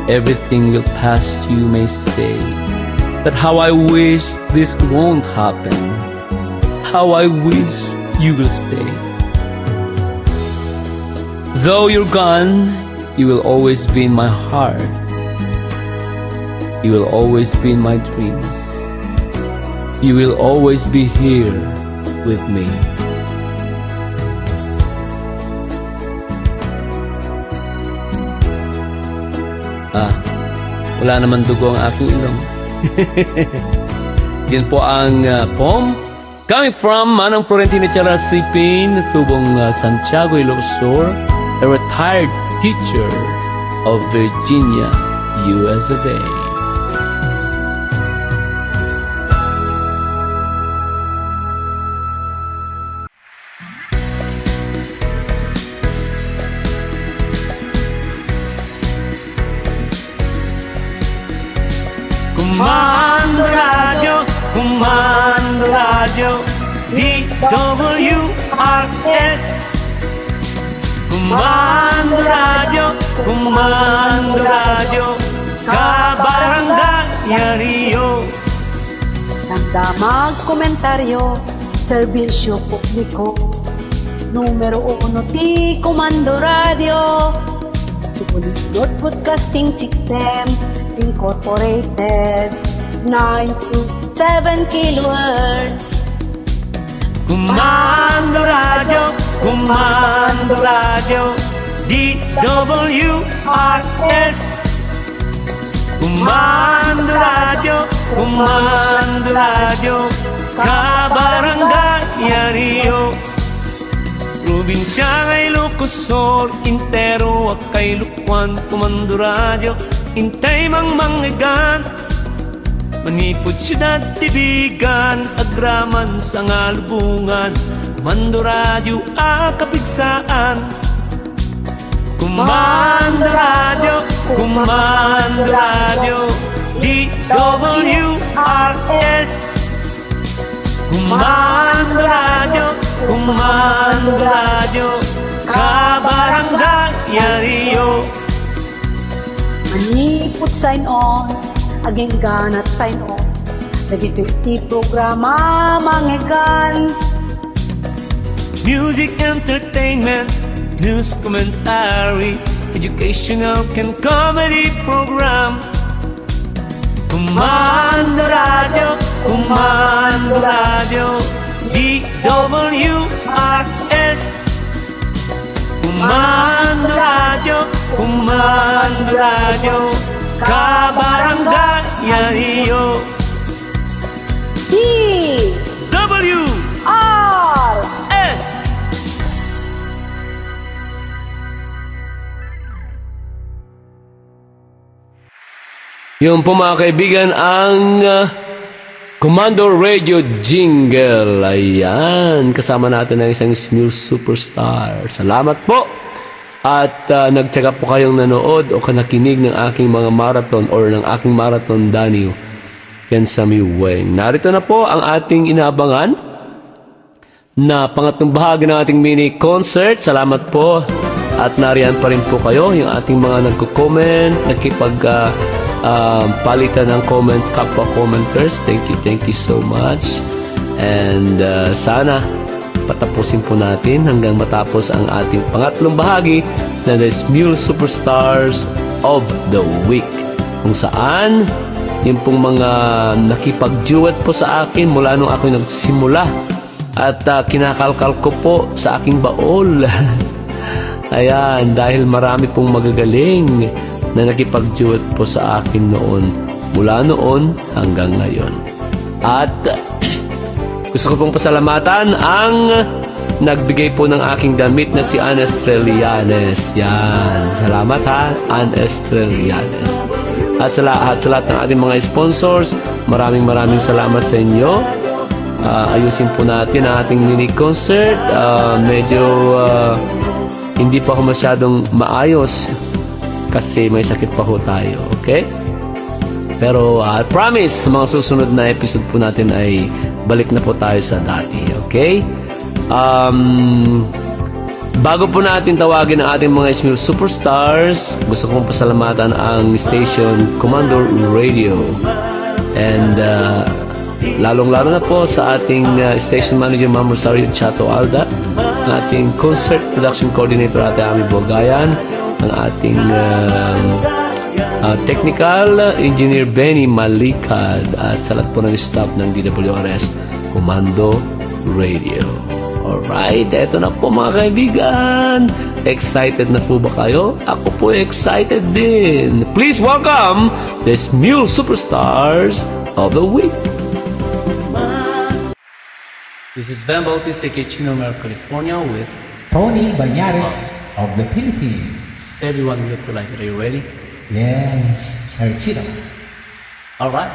Everything will pass, you may say. But how I wish this won't happen. How I wish you will stay. Though you're gone, you will always be in my heart. You will always be in my dreams. You will always be here with me. Wala naman dugo ang aking ilong. Yan po ang poem coming from Manang Florentino Chalasipin, Tubong Santiago, Ilocos, a retired teacher of Virginia, USA. Comando Radio, DWRS. Comando Radio, Kabarangay Rio. Nagdamag komentaryo, serbisyo publiko. Numero 1 ti Comando Radio. Sumunod Broadcasting System Incorporated, 927 kilohertz. Comando Radio, DWRS. Comando Radio, Kabarangay Rio. Probinsya ng Ilocos, intero at kay Lukwan. Comando Radio, intay mang manggigan. Manipod siyudad tibigan, agraman sa ngalubungan. Comando Radio, kapigsaan. Comando Radio, DWRS. Comando Radio, Kabarangay Rio. Manipot sign on, aging ganat sign on. Dagito iti programa manggigan. Music, entertainment, news, commentary, educational and comedy program. Comando Radio, DWRS. Comando Radio, Kabarangay D W R S. Yun po mga kaibigan ang Commando Radio Jingle. Ayan, kasama natin ang isang Smule Superstar. Salamat po. At nagtsaga po kayong nanood o nakinig ng aking mga marathon or ng aking marathon Daniel. Yan sa Miweng. Narito na po ang ating inaabangan na pangatlong bahagi ng ating mini concert. Salamat po. At nariyan pa rin po kayo, yung ating mga nagko-comment, palitan ng comment, kapwa commenters. Thank you so much. And sana patapusin po natin hanggang matapos ang ating pangatlong bahagi na The Smule Superstars of the Week, kung saan yung pong mga nakipag-duet po sa akin mula nung ako nagsimula at kinakalkal ko po sa aking baol. Ayan, dahil marami pong magagaling na nakipag-duet po sa akin noon, mula noon hanggang ngayon. At gusto ko pong pasalamatan ang nagbigay po ng aking damit na si Ann Estrelianes. Yan, salamat ha, Ann Estrelianes. At sa lahat ng ating mga sponsors, maraming salamat sa inyo. Ayusin po natin ang ating mini concert. Medyo hindi pa ako masyadong maayos kasi may sakit pa ho tayo, okay? Pero I promise, sa mga susunod na episode po natin ay balik na po tayo sa dati, okay? Bago po natin tawagin ang ating mga Smule Superstars, gusto kong pasalamatan ang station Commando Radio. And lalong-lalo na po sa ating station manager, Ma'am Rosario Chato Alda, ang ating concert production coordinator, Ate Ami Bogayan, ang ating technical engineer Benny Malikad, at sa lahat po ng staff ng DWRS Commando Radio. Alright, eto na po mga kaibigan. Excited na po ba kayo? Ako po excited din. Please welcome the Smule Superstars of the Week. This is Vhen Bautista, Chino Romero, California, with Tony Banyares of the Philippines. everyone look like. Are you ready? Yes, Sir Chino. Alright.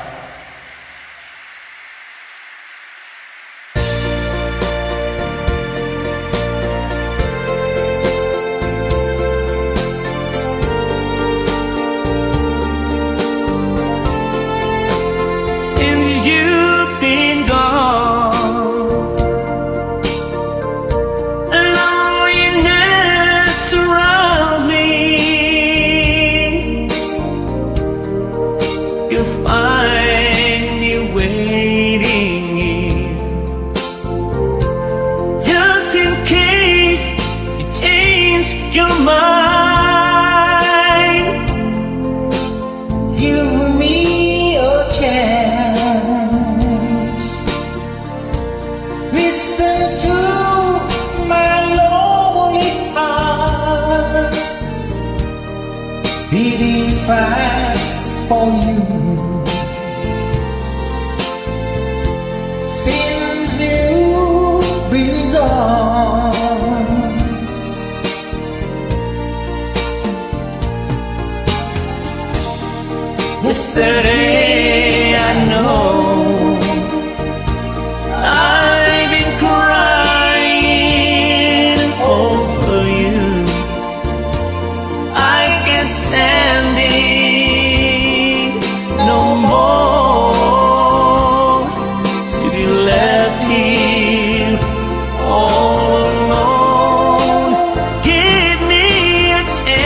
Since you've been gone, loneliness surrounds me. You'll find me waiting, just in case you change your mind. Give me a chance. Listen to my lonely heart beating fast for you. Since you've been gone, Yesterday I know I've been crying over you. I can't stand it no more to be left here all alone. Give me a chance.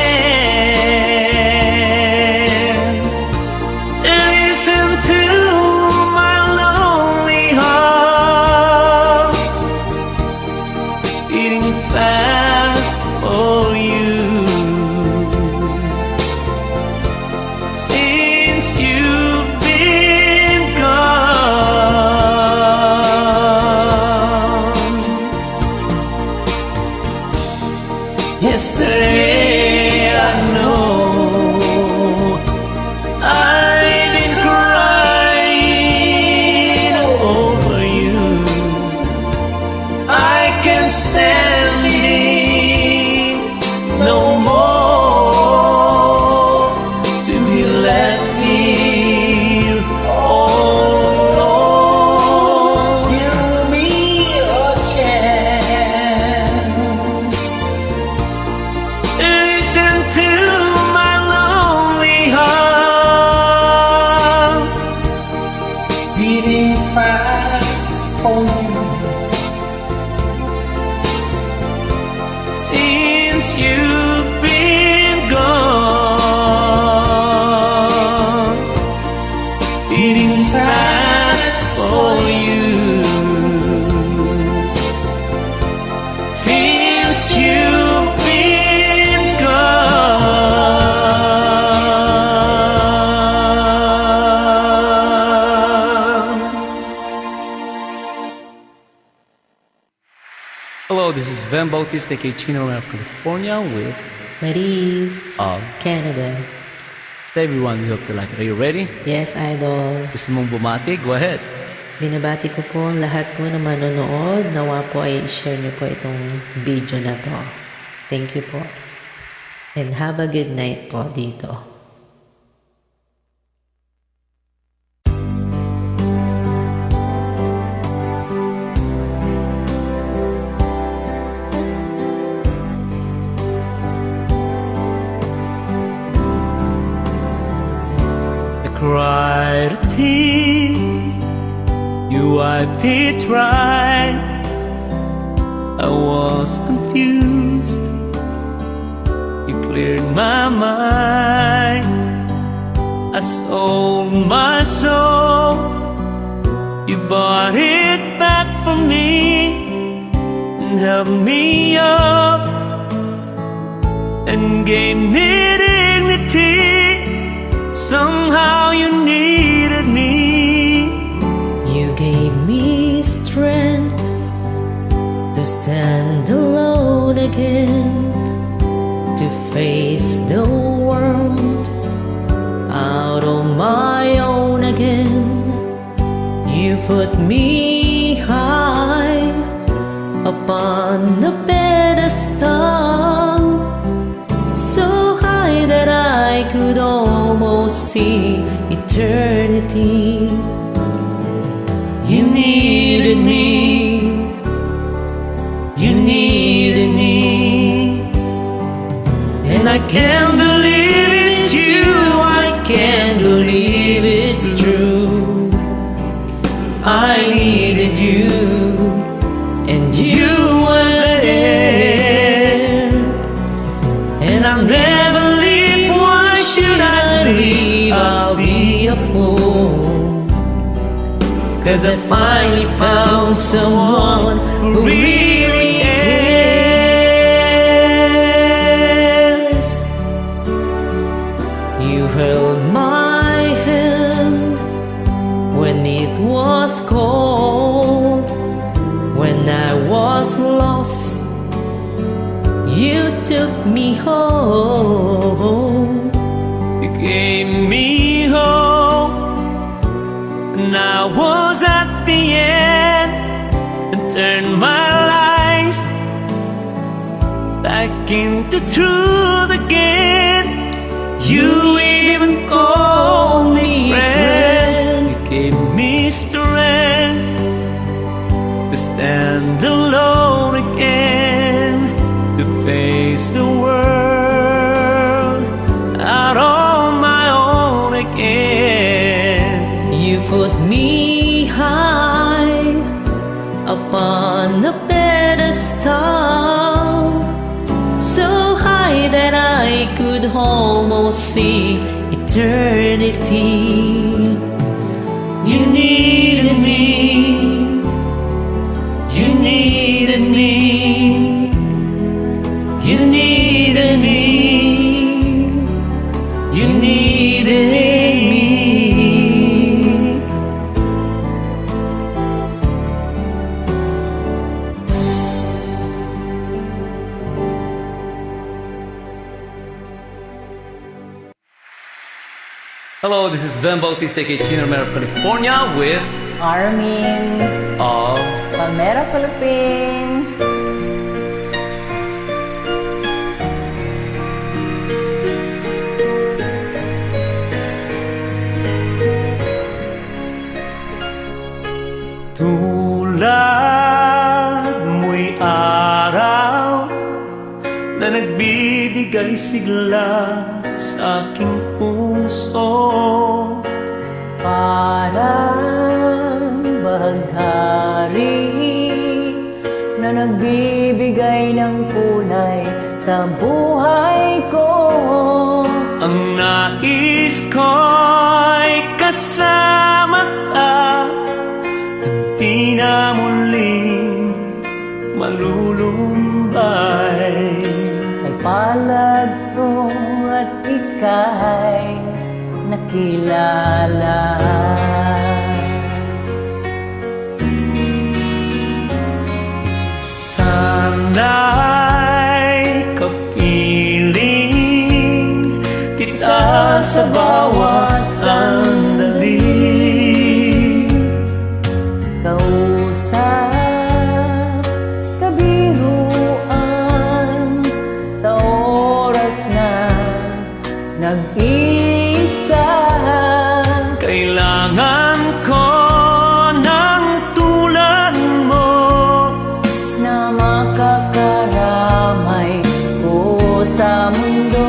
for you. Since you've been gone, beating fast for you. Since you've been gone. Hello, this is Vhen Bautista, aka Chino Romero, California, with Maris, Of. Canada. So everyone, we hope you like it. Are you ready? Yes, Idol. Gusto mong bumati? Go ahead. Binabati ko po ang lahat po na manonood. Nawa po ay share niyo po itong video na to. Thank you po. And have a good night po dito. I cried a tear, you wiped it dry. I was confused, you cleared my mind. I sold my soul, you bought it back for me and held me up and gave me dignity. Somehow you needed me. You gave me strength to stand alone again, to face the world out on my own again. You put me high upon the pedestal, so high that I could almost see eternity. You needed me, you needed me, and I can't believe it's you, I can't believe it's true. I needed you, and you were there, and I'll never leave. Why should I leave? I'll be a fool, 'cause I finally found someone who really cares. You held my hand when it was cold, when I was lost. You took me home. You gave me hope, and I was at the end, and turned my lies back into truth again. You even called me friend. You gave me strength to stand alone again, to face the world out on my own again. You put me high upon a pedestal, so high that I could almost see eternity. You needed me, you needed me, you needed me, you needed me. Hello, this is Vhen Bautista, aka Chino Romero, California, with Armin, Of. Palmera, Philippines. Tulad mo'y araw na nagbibigay sigla sa aking puso. Parang bahagha hari na nagbibigay ng kulay sa buhay ko. Ang nais ko'y kasama ka, di na muling malulumbay. Ay palad ko at ika'y nakilala. Sana'y kapiling kita sa bawat sandali. Kausap, kabiruan sa oras na nag-isa. Kailangan ko ng tulad mo Na makakaramay ko sa mundo.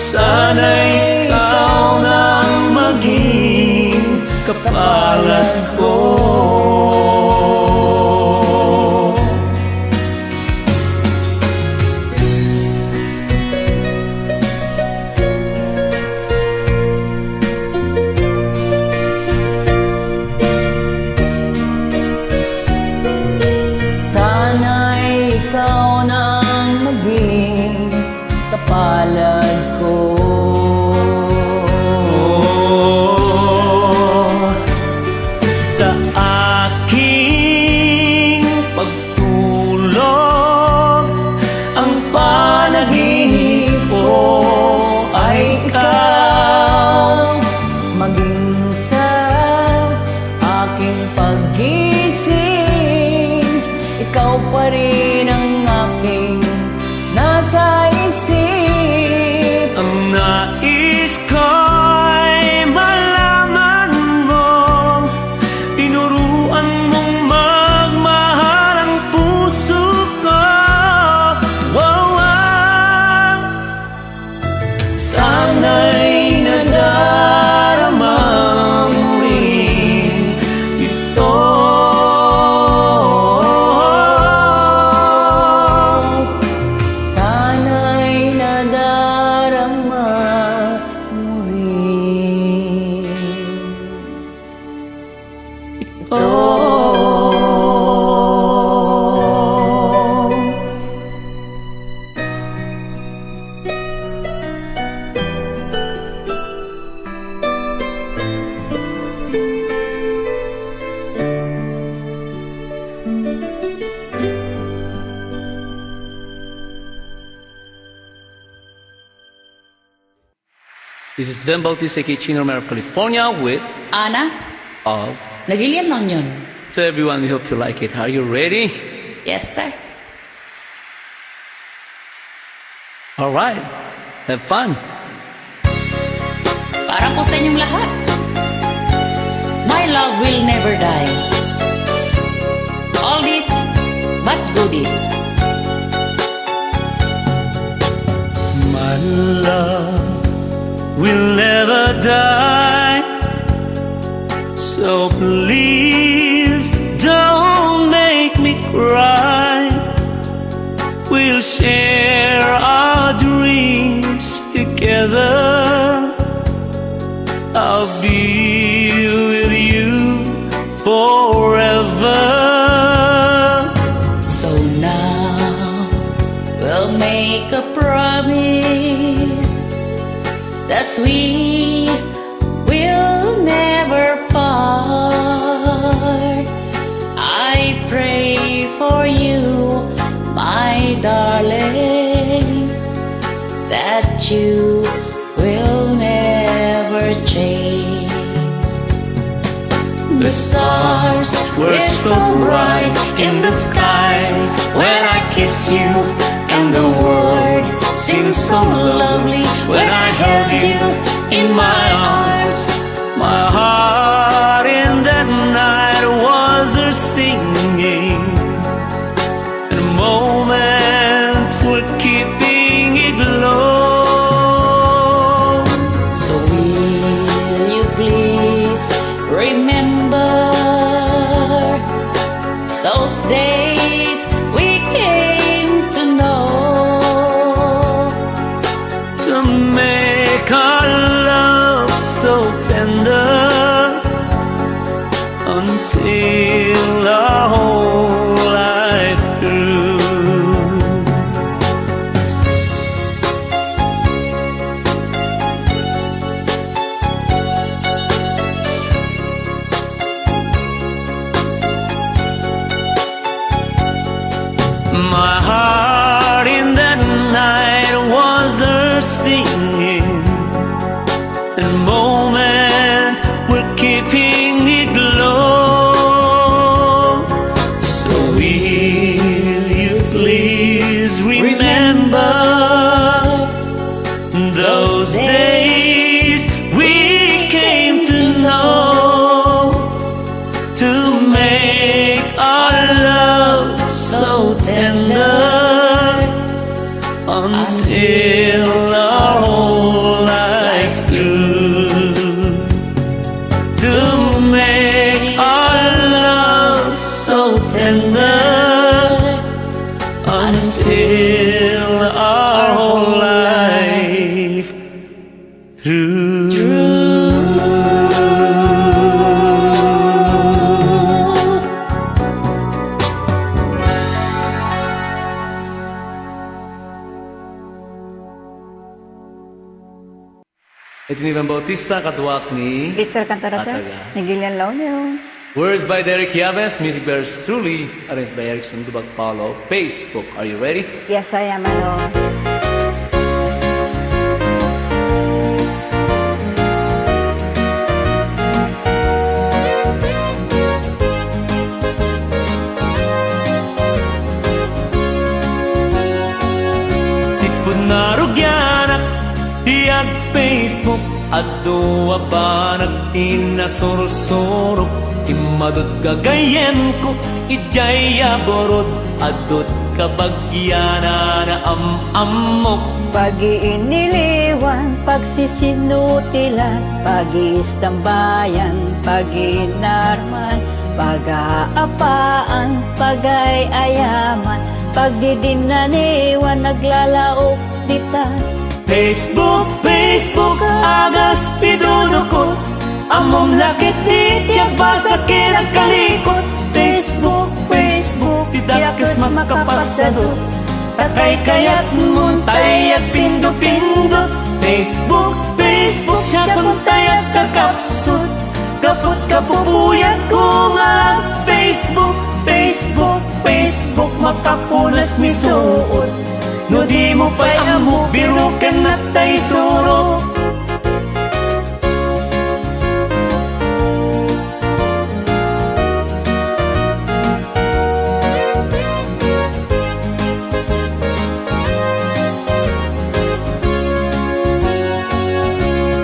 Sana'y ikaw na ang maging kapalan ko. Sana'y ikaw na ang maging kapalad ko. Sa aking pagtulog, ang panaginip ko ay ikaw. Maging sa aking paggising, ikaw pa rin ang aking nasa isip. Ang nais ko'y malaman mo, tinuruan mong magmahal ang puso ko. Wow, wow. Sana'y nadarama mo rin ito. Sana'y nadarama mo rin ito. This is Vhen Bautista, Chino Romero of California with Ana, All. nagiliam lang yun. So everyone, we hope you like it. Are you ready? Yes, sir. All right. Have fun. Para po sa inyong lahat. My love will never die. All this but goodies. My love will never die, so please don't make me cry. We'll share our dreams together. I'll be with you forever. So now we'll make a promise that we will never part. I pray for you, my darling, that you will never change. The stars Were so bright in the sky when I kissed you, and the world seemed so lovely when I held you in my arms. My heart in that night was a singing, and moments were keeping it low. So will you please remember until our whole life through. My heart in that night was her singing, and moment we're keeping it low. So will you please remember those days we came to know, to make our love so tender until our whole life through, to make our love so tender until our whole life through. Ito ni Vhen Bautista, katuwak ni Itzel Cantara, sir. Ataga. Ni Gillian Launio. Words by Derek Yaves, music by yours truly, arranged by Erickson Dubag Paulo. Facebook, are you ready? Yes, I am, ano. Sipon na rugyanak, tiyag Facebook, at duwa ba nagtinasursurok, imadot gagayen ko, ijay aborod, adot kabagyana na amok. Pag-iiniliwan, pagsisinutilan, pag-iistambayan, pag-inarman, pag-aapaan, pag-ayayaman, pagdidinaniwan, naglalaok ditan. Facebook, Facebook, agas pinunukot, amom lakit di tiyak basa kinagkalikot. Facebook, Facebook, tidakas makapasadot, takay kayat muntay at pindot-pindot. Facebook, Facebook, sa puntay at kakapsot, kapot kapupuyat ko nga. Facebook, Facebook, Facebook, makapunas misuot, no di mo pa'y amo, biro ka na ta'y suro.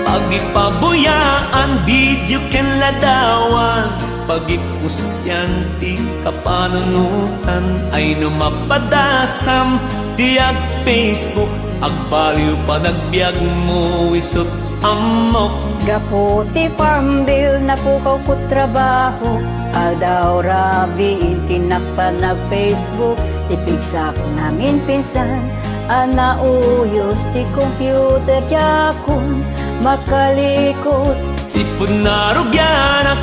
Pag-ipabuyaan, video ken ladawan, pag-ipustyanti kapanunutan, ay numapadasam tiyag Facebook, agbaliw pa nagbiag mo isot amok. Gaputi farm bill na pukaw ko trabaho, aldaw rabi intinak pa nag-Facebook, ipigsak namin pinsan, anauyos di computer jakon, makalikot. Sipon na rugyanak,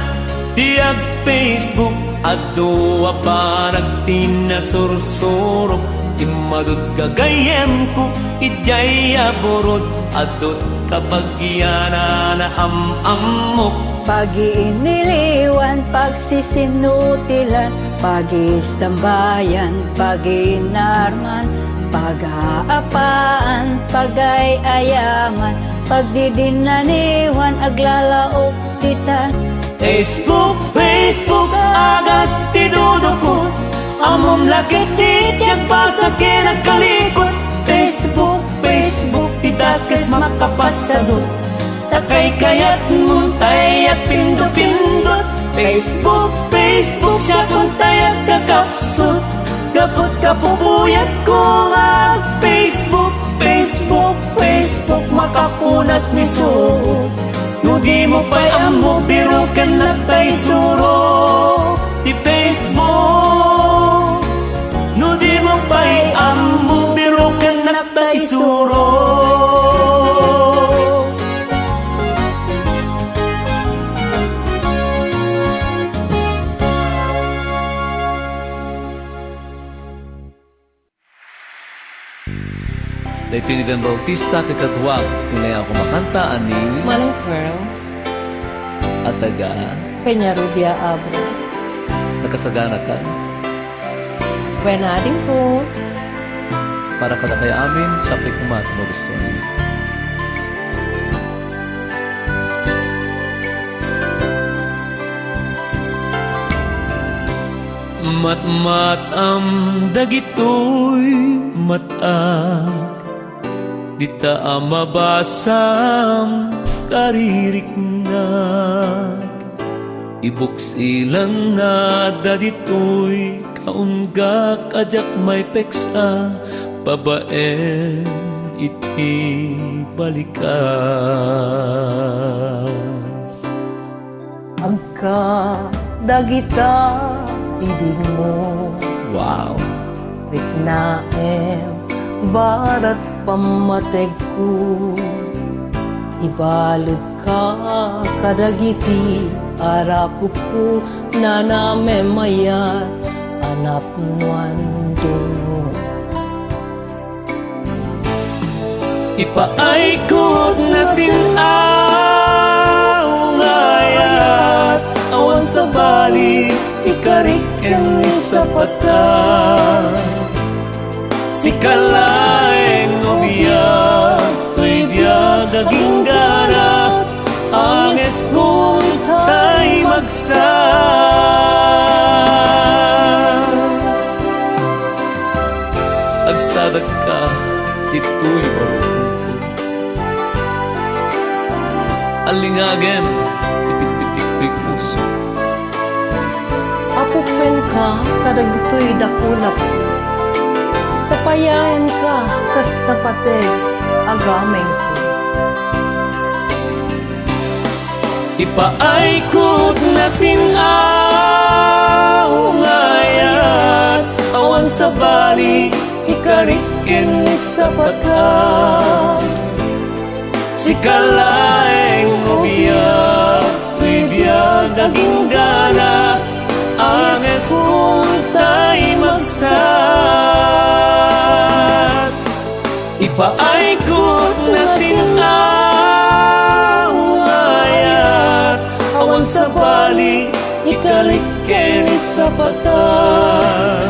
tiyag Facebook, at duwa pa nagtinasursurok, imadot gagayen ko, ijay aborod, adot kabagyana na amok. Pag-iiniliwan, pagsisinutilan, pag-istambayan, pag-inarman, pag-aapaan, pag-ayayaman, pagdidinaniwan, aglalaok titan. Facebook, Facebook, agas tinudukot, amom lakit di tiyak basa kinagkalikot. Facebook, Facebook, tidakas makapasadot, takay kayat muntay at pindot-pindot. Facebook, Facebook, sa puntay at kakapsot, kapot kapupuyat ko nga. Facebook, Facebook, Facebook, makapunas misuot, no di mo pa'y amo, biro ka na ta'y suro. Di Facebook, no di mo pa'y amo, biro ka na ta'y suro. Dito ni Vhen Bautista, kakadwag. Pinaya ako makanta, ani. Malang Pearl, At taga, Peña Rubia Abro. nakasagana ka. Buena din ko. Para kada kay amin, sa pikumat mo gusto niyo. Matmat am dagitoy matag, di ta mabasam kaririknag. Ibuksilan na daditoy kaungga kajak may peksa, babaen iti balikas. Agka dagita ibig mo, Wow! riknaem barat pamateg ko. Ibalod ka kadagiti arakup ko na namemayat anap nuan duno. Ipaikot na sinaw ngayat, awan sa bali ikarik en isapatan. Si kalaeng obiya, tuy biyag aging gana, ang eskul tay magsan. Agsadag ka, dito'y barukuko. Alingagen, ipit-pitik-tik puso. Apukwen ka kadagitoy dakulap ko. Tapayayan ka kas tapateg agameng ko. Ipaikot na sinaw ngayat, awan sa bali ikarikin isapatan. Si kalaeng ubiyak, bibiyag aging gana, ang eskul tay magsat. Ipaikot na sinaw ngayat, awan sa bali ikaliken isapatan.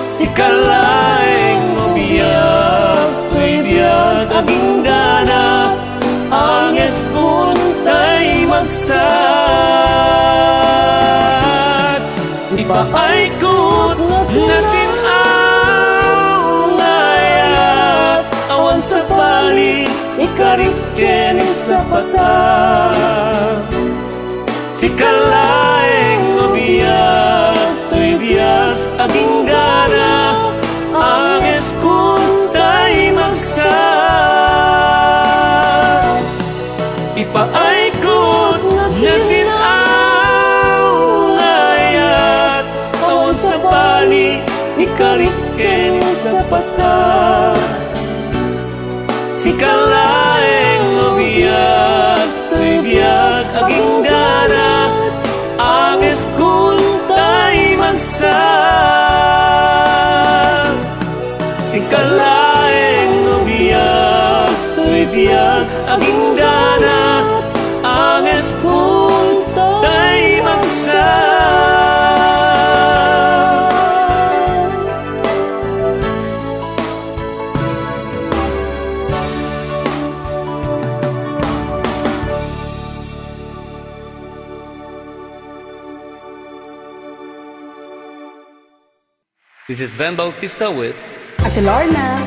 Si kalaeng ubiyak, bibiyag aging gana, ang eskul tay magsat. Ipaikot na sinaw ngayat, awan sa bali ikariken isapatan. Si kalaeng ubiyak, bibiyag aging gana, ang eskul tay magsat. Ipaikot na sinaw ngayat, awan sa bali ikariken isapatan. Si kalaeng ubiyak, bibiyag aging gana, ang eskul tay magsat. Si kalaeng ubiyak, bibiyag aging gana, ang eskul tay magsat. This is Vhen Bautista with Ate Lorna.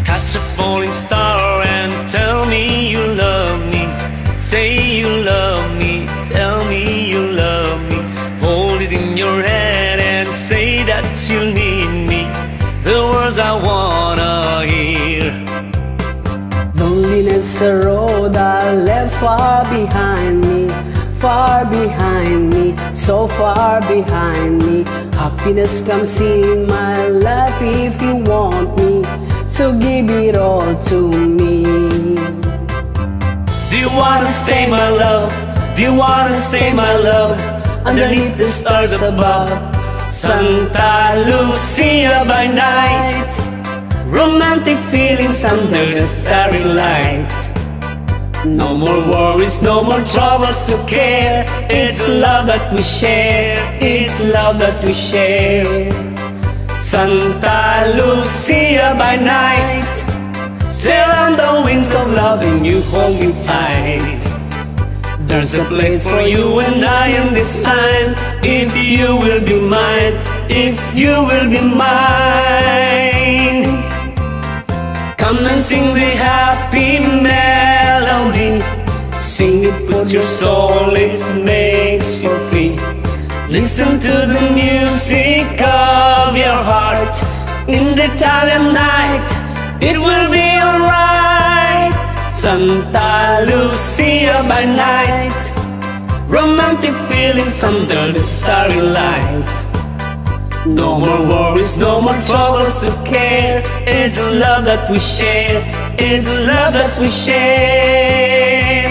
Catch a falling star and tell me you love me. Say you love me, tell me you love me. Hold it in your hand and say that you need me. The words I wanna hear. Loneliness a road I left far behind me, so far behind me. Happiness comes in my life if you want me, so give it all to me. Do you wanna stay my love? Do you wanna stay my love? Underneath the stars above, Santa Lucia by night, romantic feelings under the starry light. No more worries, no more troubles to care. It's love that we share, it's love that we share. Santa Lucia by night, sail on the wings of love and you hold me tight. There's a place for you and I in this time, if you will be mine, if you will be mine. Come and sing this happy melody, sing it with your soul, it makes you free. Listen to the music of your heart, in the Italian night, it will be alright. Santa Lucia by night, romantic feelings under the starry light. No more worries, no more troubles to care. It's love that we share, it's love that we share.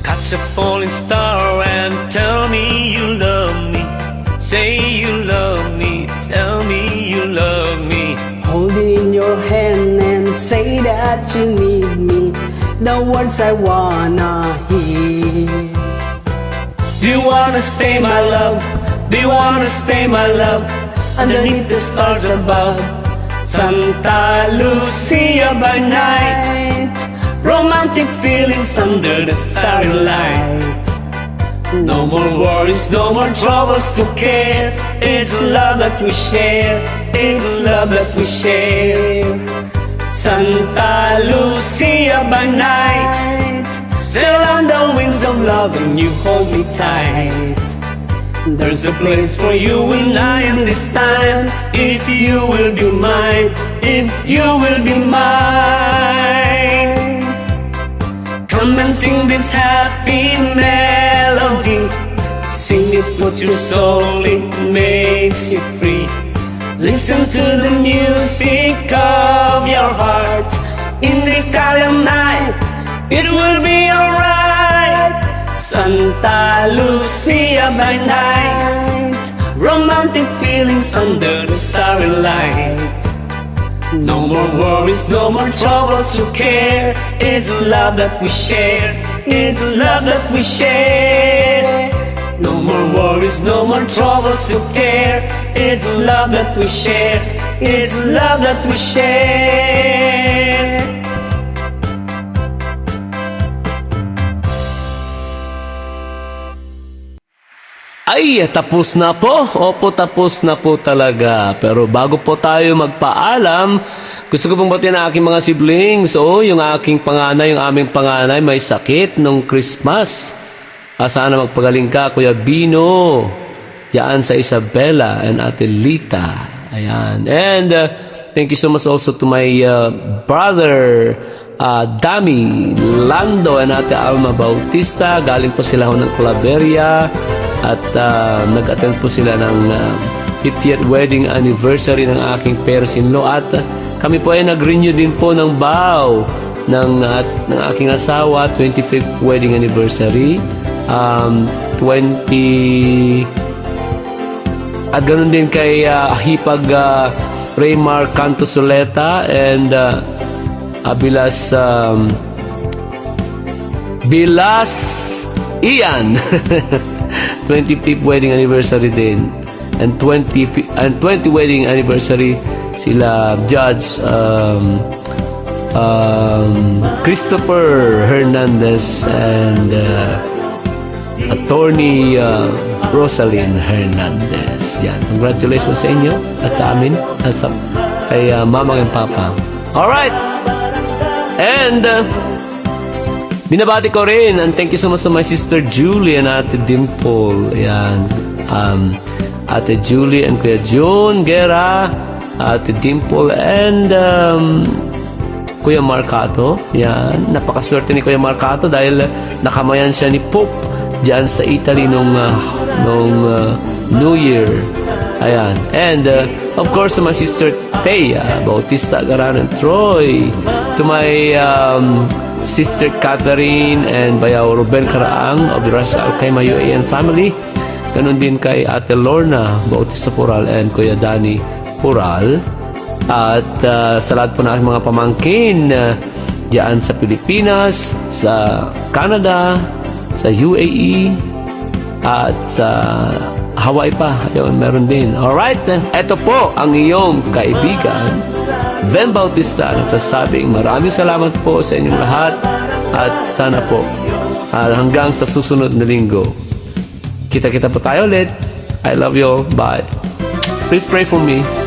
Catch a falling star and tell me you love me. Say you love me, tell me you love me. Hold it in your hand and say that you need me, the words I wanna hear. Do you wanna stay my love? Do you wanna stay my love? Underneath the stars above, Santa Lucia by night, romantic feelings under the starry light. No more worries, no more troubles to care. It's love that we share, it's love that we share. Santa Lucia by night, sail on the wings of love and you hold me tight. There's a place for you and I in this time, if you will be mine, if you will be mine. Come and sing this happy melody, sing it with your soul, it makes you free. Listen to the music of your heart, in the Italian night, it will be alright. Santa Lucia by night, romantic feelings under the starry light. No more worries, no more troubles to care. It's love that we share, it's love that we share. No more worries, no more troubles to care. It's love that we share, it's love that we share. Ay, tapos na po. Opo, tapos na po talaga. Pero bago po tayo magpaalam, gusto ko pong batiin ang aking mga siblings. Yung aking panganay, yung aming panganay, may sakit nung Christmas. Sana magpagaling ka, Kuya Bino. Diyan sa Isabela and Ate Lita. Ayan. And thank you so much also to my brother, Dami Lando and Ate Alma Bautista. Galing po sila ng Claveria. At nag-attend po sila ng 50th wedding anniversary ng aking parents-in-law. At kami po ay nag-renew din po ng vow ng aking asawa, 25th wedding anniversary. 20... At ganun din kay Hipag Raymar Canto Soleta and Bilas Ian 25th wedding anniversary din and 20 wedding anniversary sila Judge Christopher Hernandez and Attorney Rosalyn Hernandez. Yan, congratulations sa inyo at sa amin at sa kay Mama and Papa. Alright, and binabati ko rin and thank you so much to my sister Julie and Ate Dimple. Ayan. Ate Julie and Kuya June Guerra, Ate Dimple and Kuya Marcato. Ayan. Napakaswerte ni Kuya Marcato dahil nakamayan siya ni Pope diyan sa Italy nung New Year. Ayan. And of course to my sister Thea Bautista Garan and Troy, to my Sister Catherine and Bayaw Ruben Karaang of the Ras Al Khaimah UAN family. Ganon din kay Ate Lorna Bautista Pural and Kuya Danny Pural. At sa lahat po na aking mga pamangkin diyan sa Pilipinas, sa Canada, sa UAE, at sa Hawaii pa. Ayun, meron din. Alright, ito po ang iyong kaibigan, Vhen Bautista, nagsasabing maraming salamat po sa inyong lahat at sana po hanggang sa susunod na linggo. Kita-kita po tayo ulit. I love you all. Bye. Please pray for me.